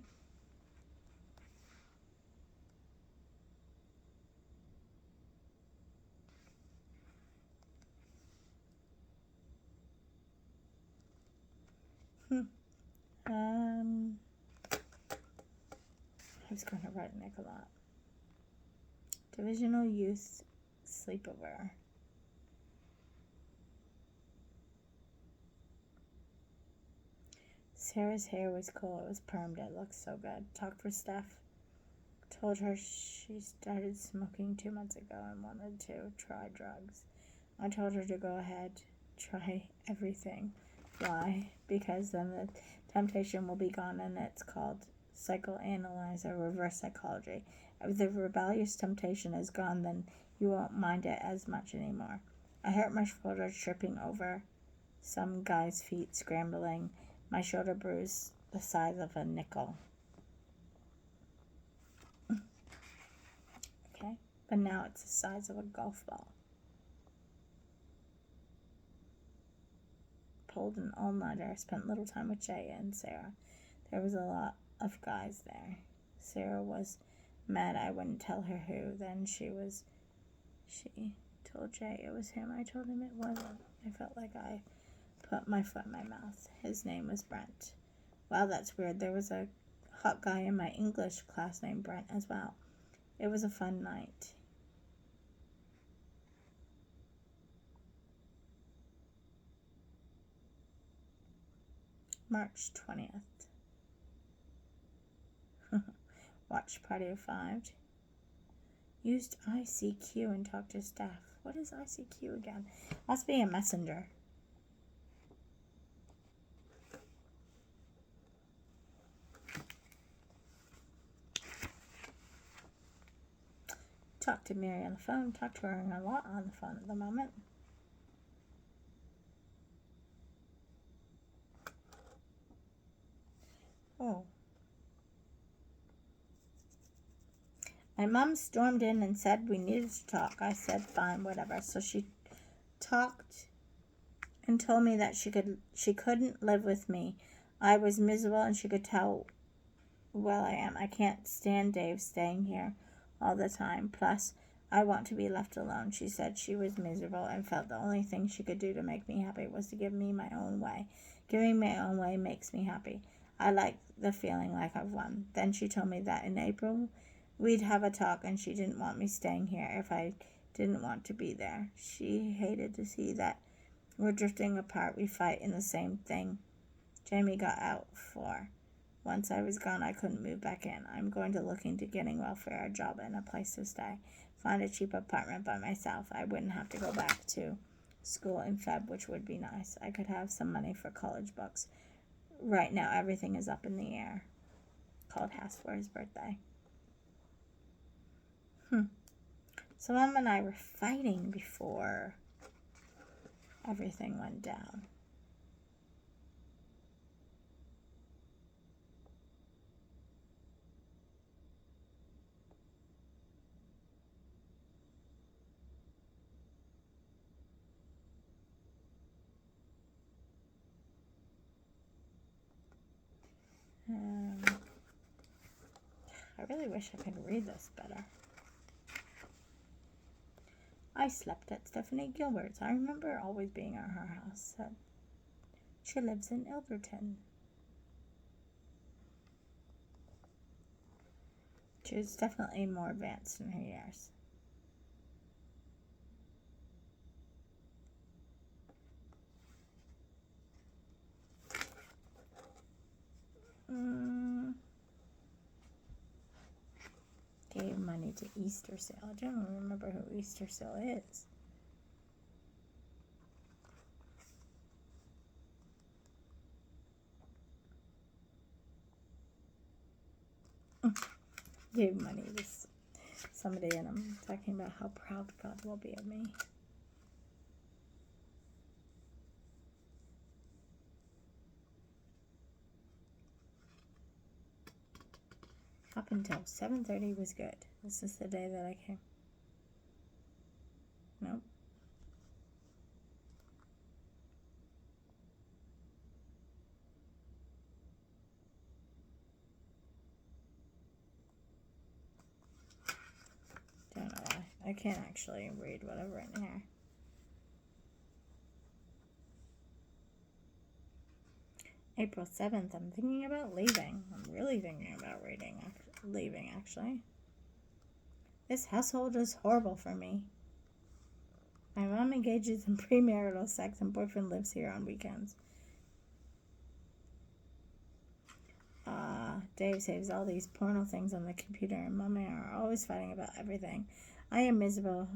I was going to write Nick a lot. Divisional Youth Sleepover. Sarah's hair was cool. It was permed. It looked so good. Talked with Steph. Told her she started smoking 2 months ago and wanted to try drugs. I told her to go ahead, try everything. Why? Because then the temptation will be gone, and it's called psychoanalyze or reverse psychology. If the rebellious temptation is gone, then you won't mind it as much anymore. I hurt my shoulder tripping over some guy's feet scrambling. My shoulder bruise the size of a nickel. Okay, but now it's the size of a golf ball. Pulled an all-nighter. I spent little time with Jay and Sarah. There was a lot of guys there. Sarah was mad I wouldn't tell her who. Then she told Jay it was him. I told him it wasn't. I felt like I put my foot in my mouth. His name was Brent. Wow, that's weird. There was a hot guy in my English class named Brent as well. It was a fun night. March 20th. Watch Party of 5. Used ICQ and talked to staff. What is ICQ again? Must be a messenger. Talked to Mary on the phone. Talked to her a lot on the phone at the moment. Oh. My mom stormed in and said we needed to talk. I said fine, whatever. So she talked and told me that she couldn't live with me. I was miserable and she could tell well I am. I can't stand Dave staying here all the time. Plus, I want to be left alone. She said she was miserable and felt the only thing she could do to make me happy was to give me my own way. Giving my own way makes me happy. I like the feeling like I've won. Then she told me that in April we'd have a talk and she didn't want me staying here if I didn't want to be there. She hated to see that we're drifting apart. We fight in the same thing Jamie got out for. Once I was gone, I couldn't move back in. I'm going to look into getting welfare, a job, and a place to stay. Find a cheap apartment by myself. I wouldn't have to go back to school in Feb, which would be nice. I could have some money for college books. Right now, everything is up in the air. Called Hass for his birthday. So Mom and I were fighting before everything went down. I really wish I could read this better. I slept at Stephanie Gilbert's. I remember always being at her house. She lives in Ilderton. She was definitely more advanced in her years. Gave money to Easter Sale. I don't remember who Easter Sale is. Gave money to somebody, and I'm talking about how proud God will be of me. Up until 7:30 was good. This is the day that I came. Nope. Don't know why. I can't actually read what I've written here. April 7th, I'm thinking about leaving. I'm really thinking about leaving, actually. This household is horrible for me. My mom engages in premarital sex and boyfriend lives here on weekends. Dave saves all these porno things on the computer and Mom and I are always fighting about everything. I am miserable.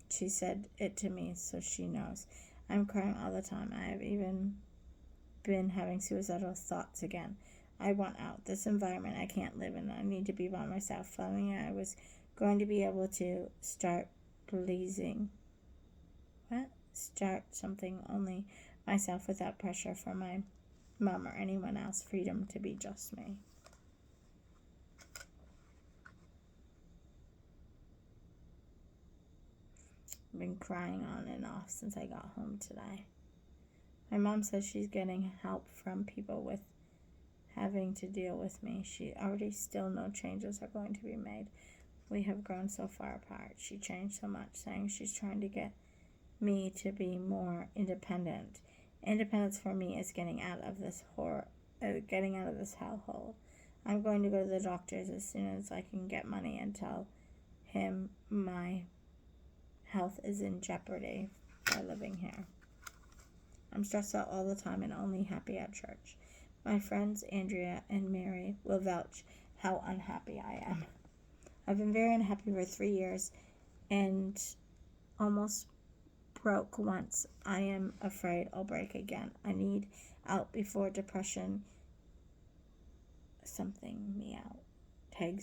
She said it to me, so she knows. I'm crying all the time. I have even been having suicidal thoughts again. I want out. This environment I can't live in. I need to be by myself. Finally, I was going to be able to start pleasing. What? Start something only myself without pressure from my mom or anyone else. Freedom to be just me. I've been crying on and off since I got home today. My mom says she's getting help from people with having to deal with me. She already still no changes are going to be made. We have grown so far apart. She changed so much, saying she's trying to get me to be more independent. Independence for me is getting out of this hellhole. I'm going to go to the doctors as soon as I can get money and tell him my health is in jeopardy by living here. I'm stressed out all the time and only happy at church. My friends Andrea and Mary will vouch how unhappy I am. I've been very unhappy for 3 years and almost broke once. I am afraid I'll break again. I need out before depression tags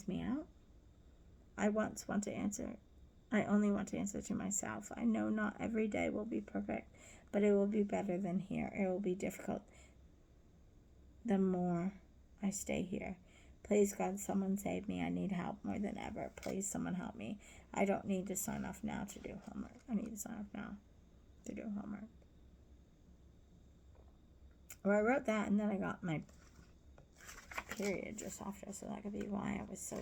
me out. I only want to answer to myself. I know not every day will be perfect, but it will be better than here. It will be difficult the more I stay here. Please, God, someone save me. I need help more than ever. Please, someone help me. I don't need to sign off now to do homework. I need to sign off now to do homework. Well, I wrote that and then I got my period just after, so that could be why I was so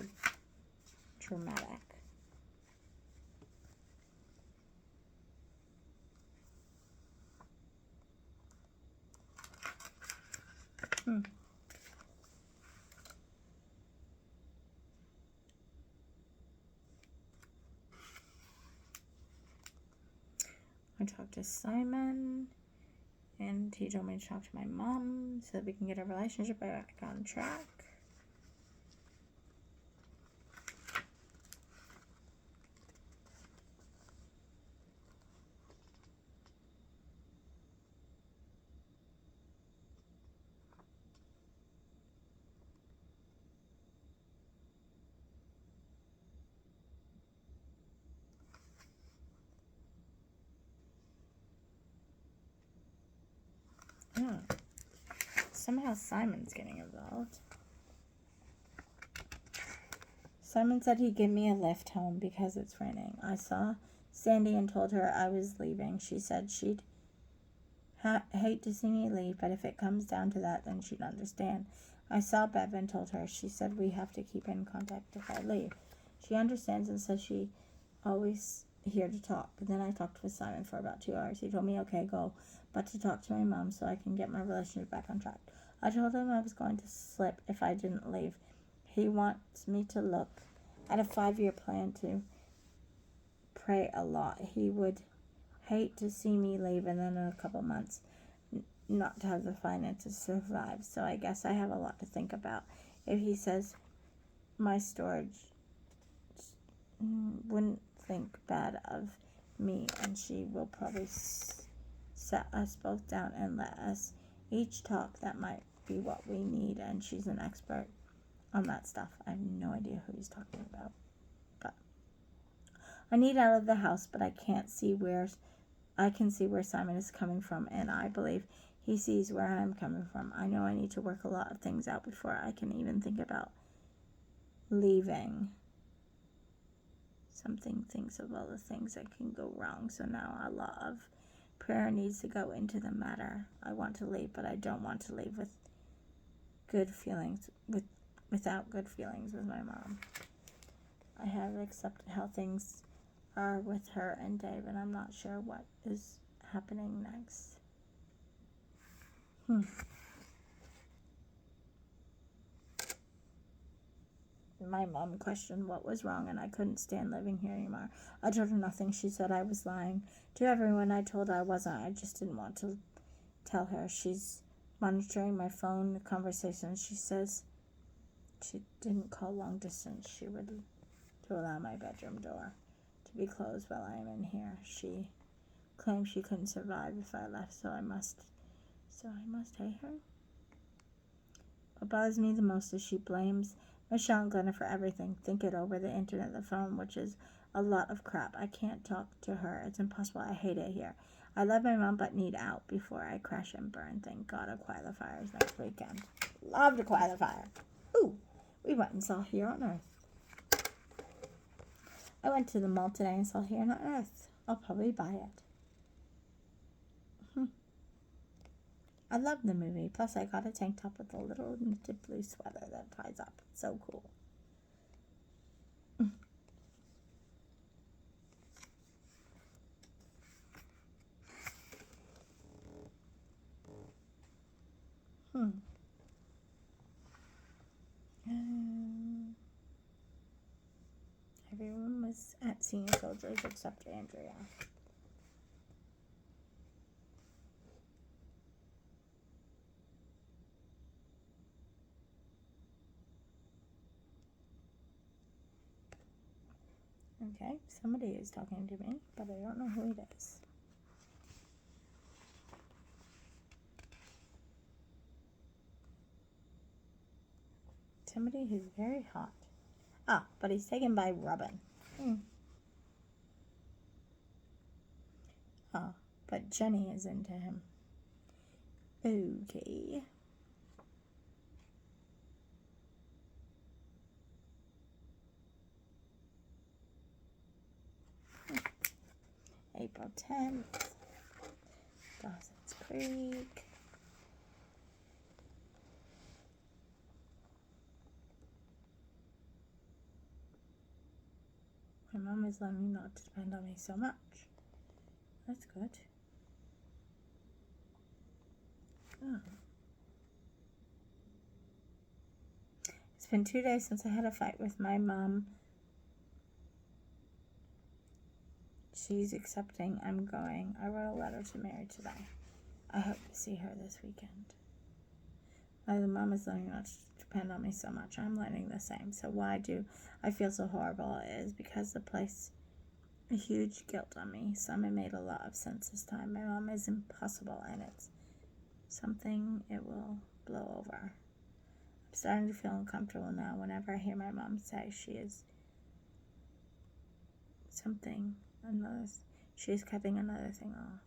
dramatic. I talked to Simon, and he told me to talk to my mom so that we can get our relationship back on track. Yeah. Somehow Simon's getting involved. Simon said he'd give me a lift home because it's raining. I saw Sandy and told her I was leaving. She said she'd hate to see me leave, but if it comes down to that, then she'd understand. I saw Bev and told her. She said we have to keep in contact if I leave. She understands and says she always here to talk. But then I talked with Simon for about 2 hours. He told me, okay, go, but to talk to my mom so I can get my relationship back on track. I told him I was going to slip if I didn't leave. He wants me to look at a 5-year plan to pray a lot. He would hate to see me leave and then in a couple months not to have the finances to survive. So I guess I have a lot to think about. If he says my storage wouldn't think bad of me, and she will probably set us both down and let us each talk. That might be what we need, and she's an expert on that stuff. I have no idea who he's talking about. But I need out of the house, but I can see where Simon is coming from, and I believe he sees where I'm coming from. I know I need to work a lot of things out before I can even think about leaving. Something thinks of all the things that can go wrong, so now a lot of prayer needs to go into the matter. I want to leave, but I don't want to leave with good feelings, without good feelings with my mom. I have accepted how things are with her and Dave, and I'm not sure what is happening next. My mom questioned what was wrong, and I couldn't stand living here anymore. I told her nothing. She said I was lying to everyone. I told her I wasn't. I just didn't want to tell her. She's monitoring my phone conversations. She says she didn't call long distance. She would to allow my bedroom door to be closed while I am in here. She claimed she couldn't survive if I left, so I must So I must hate her. What bothers me the most is she blames Michelle and Glenna for everything. Think it over, the internet, the phone, which is a lot of crap. I can't talk to her. It's impossible. I hate it here. I love my mom, but need out before I crash and burn. Thank God I'll quiet the fires next weekend. Love to quiet the fire. Ooh, we went and saw Here on Earth. I went to the mall today and saw Here on Earth. I'll probably buy it. I love the movie. Plus, I got a tank top with a little knitted blue sweater that ties up. So cool. Everyone was at Senior Soldiers except Andrea. Okay, somebody is talking to me, but I don't know who it is. Somebody who's very hot. Ah, but he's taken by Robin. Ah, but Jenny is into him. Okay. April 10th. Dawson's Creek. My mom is letting me not to depend on me so much. That's good. Oh. It's been 2 days since I had a fight with my mom. She's accepting I'm going. I wrote a letter to Mary today. I hope to see her this weekend. My mom is learning not to depend on me so much. I'm learning the same. So why do I feel so horrible? It is because the place a huge guilt on me. Summer made a lot of sense this time. My mom is impossible and it's something it will blow over. I'm starting to feel uncomfortable now whenever I hear my mom say she is cutting another thing off.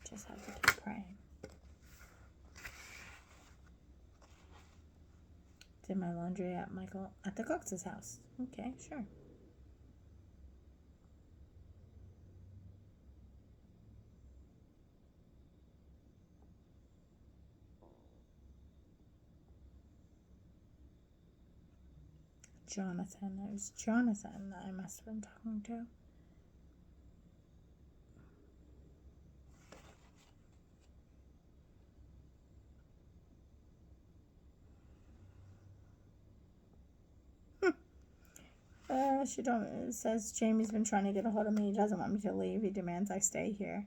Just have to keep praying. Did my laundry at the Cox's house. Okay, sure. Jonathan. It was Jonathan that I must have been talking to. It says Jamie's been trying to get a hold of me. He doesn't want me to leave. He demands I stay here.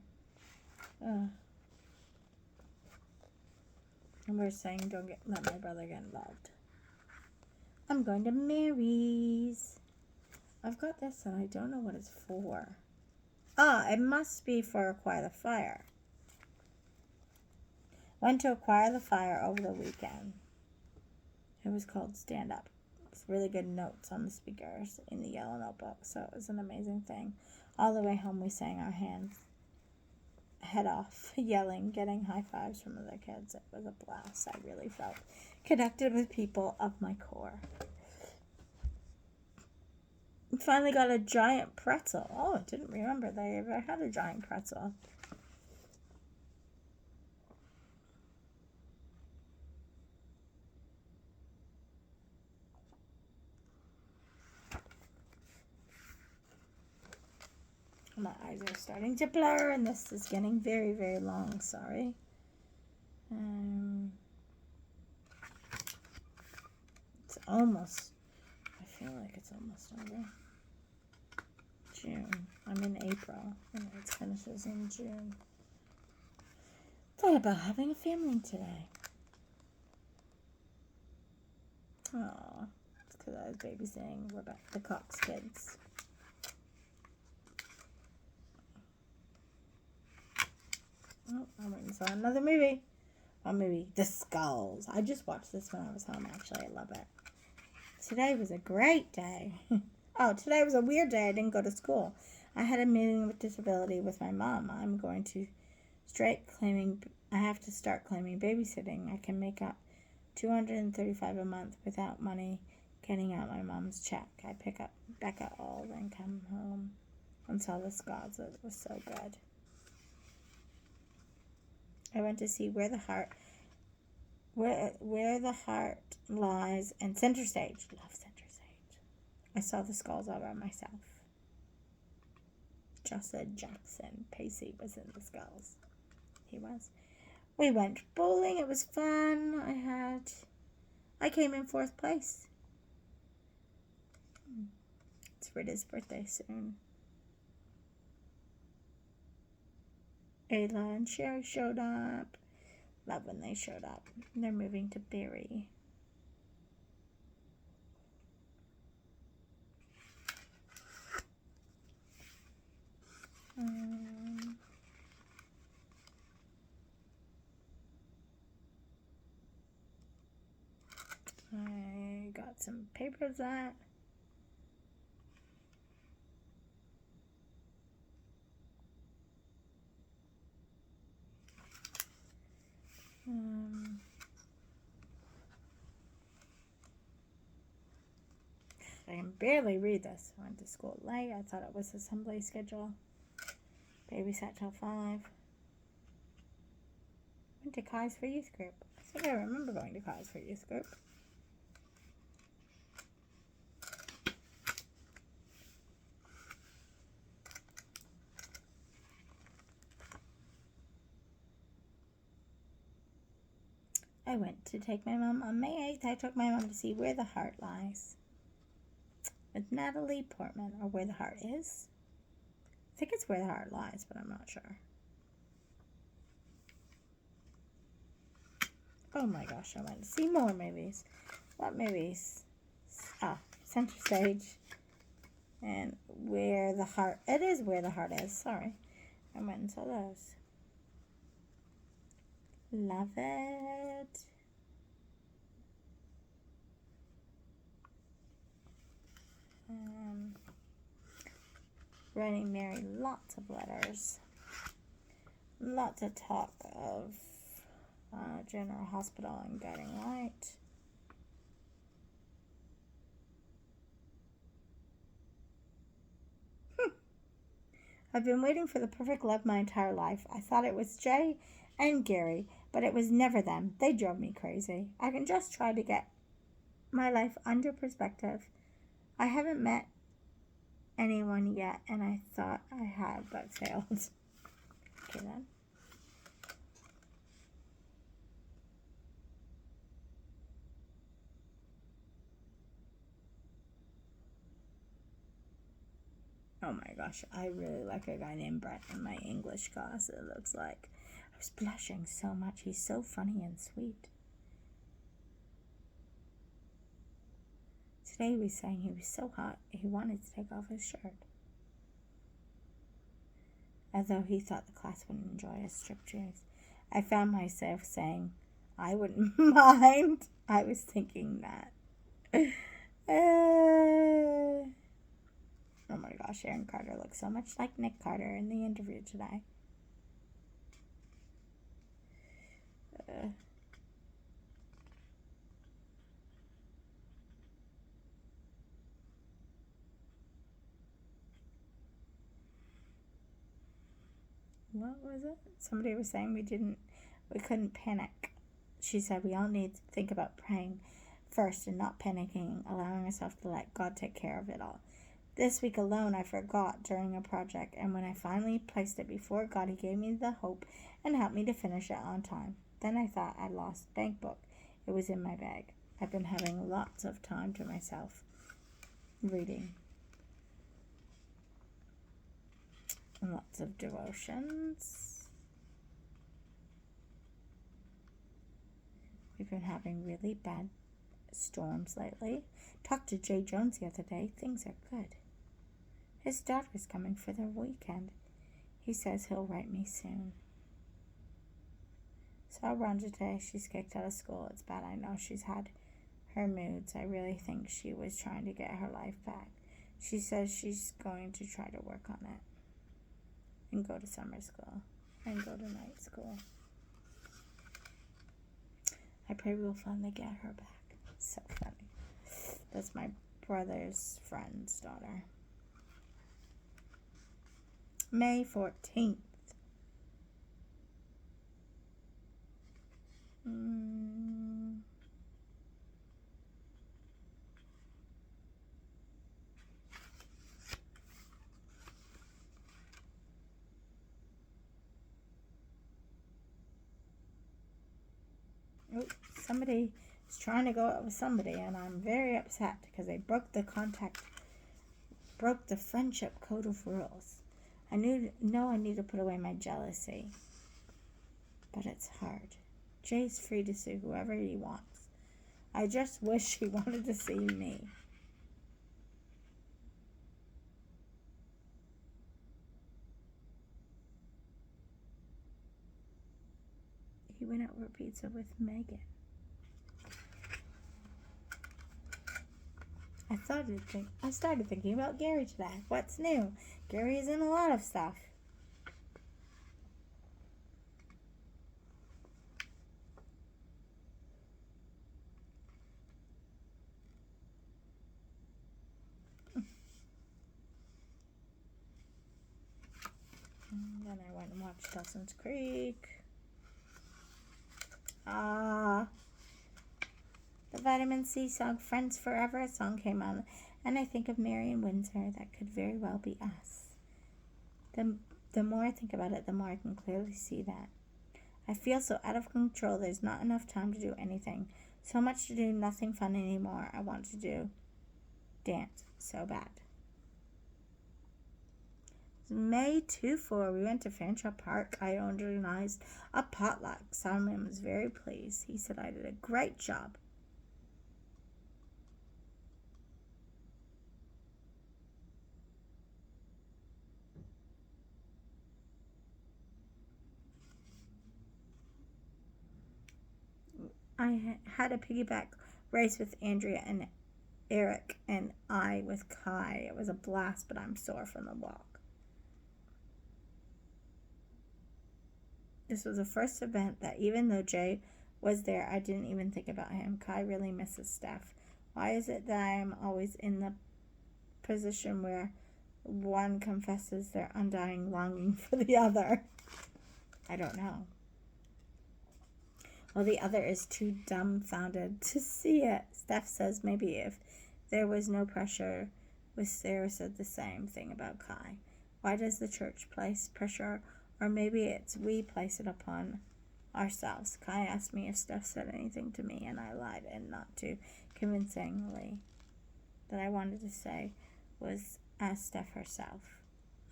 And we're saying don't let my brother get involved. I'm going to Mary's. I've got this and I don't know what it's for. Ah, it must be for Acquire the Fire. Went to Acquire the Fire over the weekend. It was called Stand Up. It's really good notes on the speakers in the yellow notebook. So it was an amazing thing. All the way home we sang our head off, yelling, getting high fives from other kids. It was a blast. I really felt connected with people of my core. Finally got a giant pretzel. Oh, I didn't remember they ever had a giant pretzel. My eyes are starting to blur and this is getting very, very long. Sorry. It's almost, I feel like it's almost over. June. I'm in April and it finishes in June. Thought about having a family today. Aww. It's because I was babysitting Rebecca, the Cox kids. Oh, I went and saw another movie. What movie? The Skulls. I just watched this when I was home, actually. I love it. Today was a great day. Oh, today was a weird day. I didn't go to school. I had a meeting with disability with my mom. I have to start claiming babysitting. I can make up $235 a month without money getting out my mom's check. I pick up Becca all, then come home and saw the Skulls. It was so good. I went to see Where the Heart Lies and Center Stage. Love Center Stage. I saw the Skulls all by myself. Joshua Jackson Pacey was in the Skulls. He was. We went bowling. It was fun. I came in 4th place. It's Rita's birthday soon. Ayla and Sherry showed up. Love when they showed up. They're moving to Barrie. I got some papers that. I can barely read this. I went to school late. I thought it was assembly schedule. Babysat till 5. Went to Kai's for Youth Group. I think I remember going to Kai's for Youth Group. I went to take my mom on May 8th. I took my mom to see Where the Heart Lies with Natalie Portman, or Where the Heart Is. I think it's Where the Heart Lies, but I'm not sure. Oh my gosh, I went to see more movies. What movies? Center Stage and Where the Heart. It is Where the Heart Is. Sorry. I went and saw those. Love it. Writing Mary lots of letters. Lots of talk of General Hospital and Guiding Light. I've been waiting for the perfect love my entire life. I thought it was Jay and Gary, but it was never them. They drove me crazy. I can just try to get my life under perspective. I haven't met anyone yet, and I thought I had, but failed. Okay then. Oh my gosh, I really like a guy named Brett in my English class, it looks like. I was blushing so much. He's so funny and sweet. Today he was saying he was so hot, he wanted to take off his shirt. As though he thought the class wouldn't enjoy his striptease. I found myself saying, I wouldn't mind. I was thinking that. Oh my gosh, Aaron Carter looks so much like Nick Carter in the interview today. What was it? Somebody was saying we couldn't panic. She said we all need to think about praying first and not panicking, allowing ourselves to let God take care of it all. This week alone, I forgot during a project, and when I finally placed it before God, He gave me the hope and helped me to finish it on time. Then I thought I'd lost the bank book. It was in my bag. I've been having lots of time to myself, reading. And lots of devotions. We've been having really bad storms lately. Talked to Jay Jones the other day. Things are good. His daughter's coming for the weekend. He says he'll write me soon. Saw Rhonda today. She's kicked out of school. It's bad. I know she's had her moods. I really think she was trying to get her life back. She says she's going to try to work on it and go to summer school and go to night school. I pray we'll finally get her back. So funny. That's my brother's friend's daughter. May 14th. Somebody is trying to go out with somebody, and I'm very upset because they broke the friendship code of rules. I know I need to put away my jealousy, but it's hard. Jay's free to sue whoever he wants. I just wish he wanted to see me. He went out for pizza with Megan. I started thinking about Gary today. What's new? Gary is in a lot of stuff. And then I went and watched Dawson's Creek. The Vitamin C song Friends Forever song came on, and I think of Marion Windsor. That could very well be us. The more I think about it, the more I can clearly see that. I feel so out of control. There's not enough time to do anything. So much to do, nothing fun anymore. I want to do dance so bad. May 24, we went to Fanshawe Park. I organized a potluck. Simon was very pleased. He said I did a great job. I had a piggyback race with Andrea and Eric, and I with Kai. It was a blast, but I'm sore from the walk. This was the first event that even though Jay was there, I didn't even think about him. Kai really misses Steph. Why is it that I am always in the position where one confesses their undying longing for the other? I don't know. Well, the other is too dumbfounded to see it. Steph says maybe if there was no pressure, with Sarah said the same thing about Kai. Why does the church place pressure, or maybe it's we place it upon ourselves? Kai asked me if Steph said anything to me, and I lied, and not too convincingly. That I wanted to say was ask Steph herself.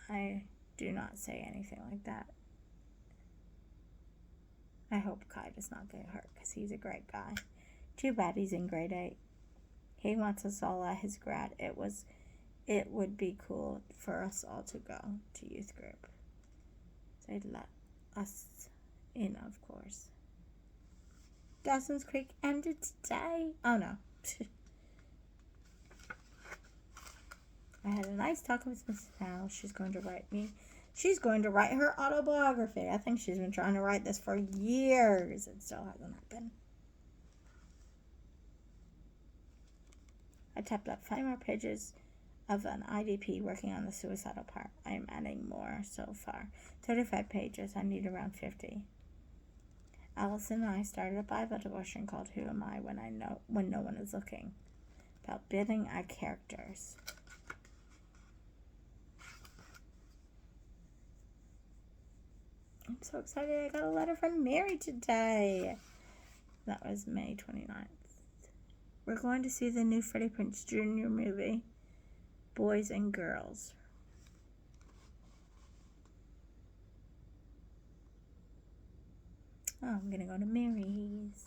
I do not say anything like that. I hope Kai does not get hurt because he's a great guy. Too bad he's in grade 8. He wants us all at his grad. It would be cool for us all to go to youth group. They'd let us in, of course. Dawson's Creek ended today. Oh no. I had a nice talk with Mrs. Powell. She's going to write her autobiography. I think she's been trying to write this for years. It still hasn't happened. I typed up 5 more pages of an IDP working on the suicidal part. I am adding more so far. 35 pages. I need around 50. Allison and I started a Bible devotion called Who Am I When No One Is Looking? About building our characters. I'm so excited. I got a letter from Mary today. That was May 29th. We're going to see the new Freddie Prinze Jr. movie, Boys and Girls. Oh, I'm going to go to Mary's.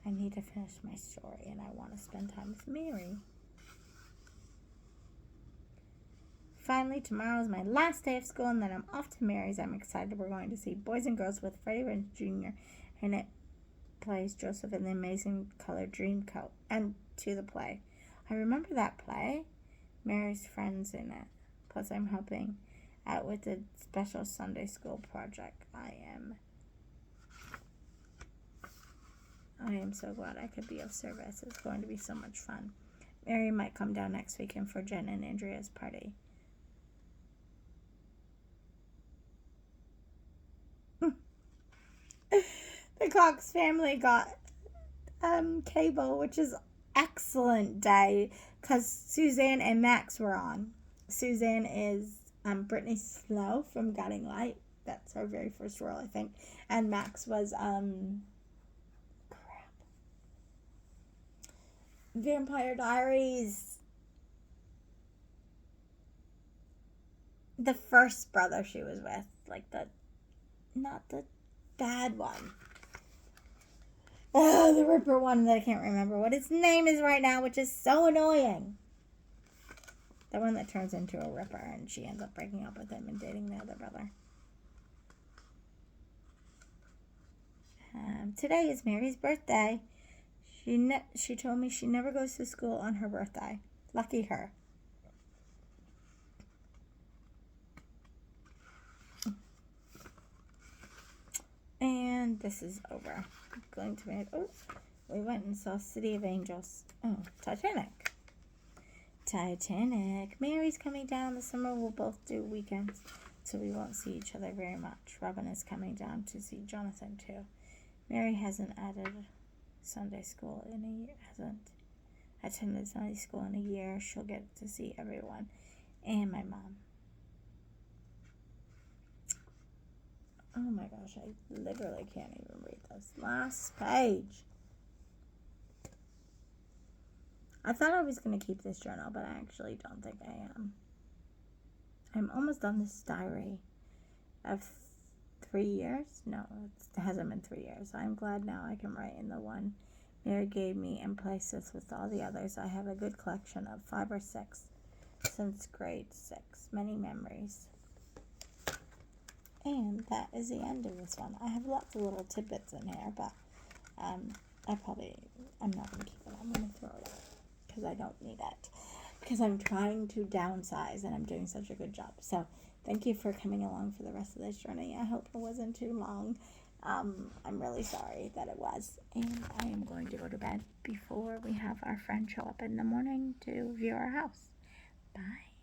I need to finish my story, and I want to spend time with Mary. Finally, tomorrow is my last day of school, and then I'm off to Mary's. I'm excited. We're going to see Boys and Girls with Freddie Prinze Jr., and it plays Joseph in the Amazing Color Dreamcoat, and to the play. I remember that play. Mary's friends in it. Plus, I'm helping out with the special Sunday school project. I am so glad I could be of service. It's going to be so much fun. Mary might come down next weekend for Jen and Andrea's party. The Cox family got cable, which is excellent day because Suzanne and Max were on. Suzanne is Brittany Snow from Guiding Light. That's her very first role, I think. And Max was Vampire Diaries. The first brother she was with, like not the bad one. Oh, the Ripper one that I can't remember what his name is right now, which is so annoying. The one that turns into a Ripper and she ends up breaking up with him and dating the other brother. Today is Mary's birthday. She told me she never goes to school on her birthday. Lucky her. And this is over. Going to make. Oh, we went and saw City of Angels. Oh, Titanic. Mary's coming down this summer. We'll both do weekends, so we won't see each other very much. Robin is coming down to see Jonathan too. Mary hasn't added Sunday school in a year. Hasn't attended Sunday school in a year. She'll get to see everyone and my mom. Oh my gosh, I literally can't even read this last page. I thought I was going to keep this journal, but I actually don't think I am. I'm almost done this diary of 3 years. No, it hasn't been 3 years. I'm glad now I can write in the one Mary gave me and place this with all the others. I have a good collection of 5 or 6 since grade 6. Many memories. And that is the end of this one. I have lots of little tidbits in here, but I'm not going to keep it. I'm going to throw it out because I don't need it. Because I'm trying to downsize and I'm doing such a good job. So thank you for coming along for the rest of this journey. I hope it wasn't too long. I'm really sorry that it was. And I am going to go to bed before we have our friend show up in the morning to view our house. Bye.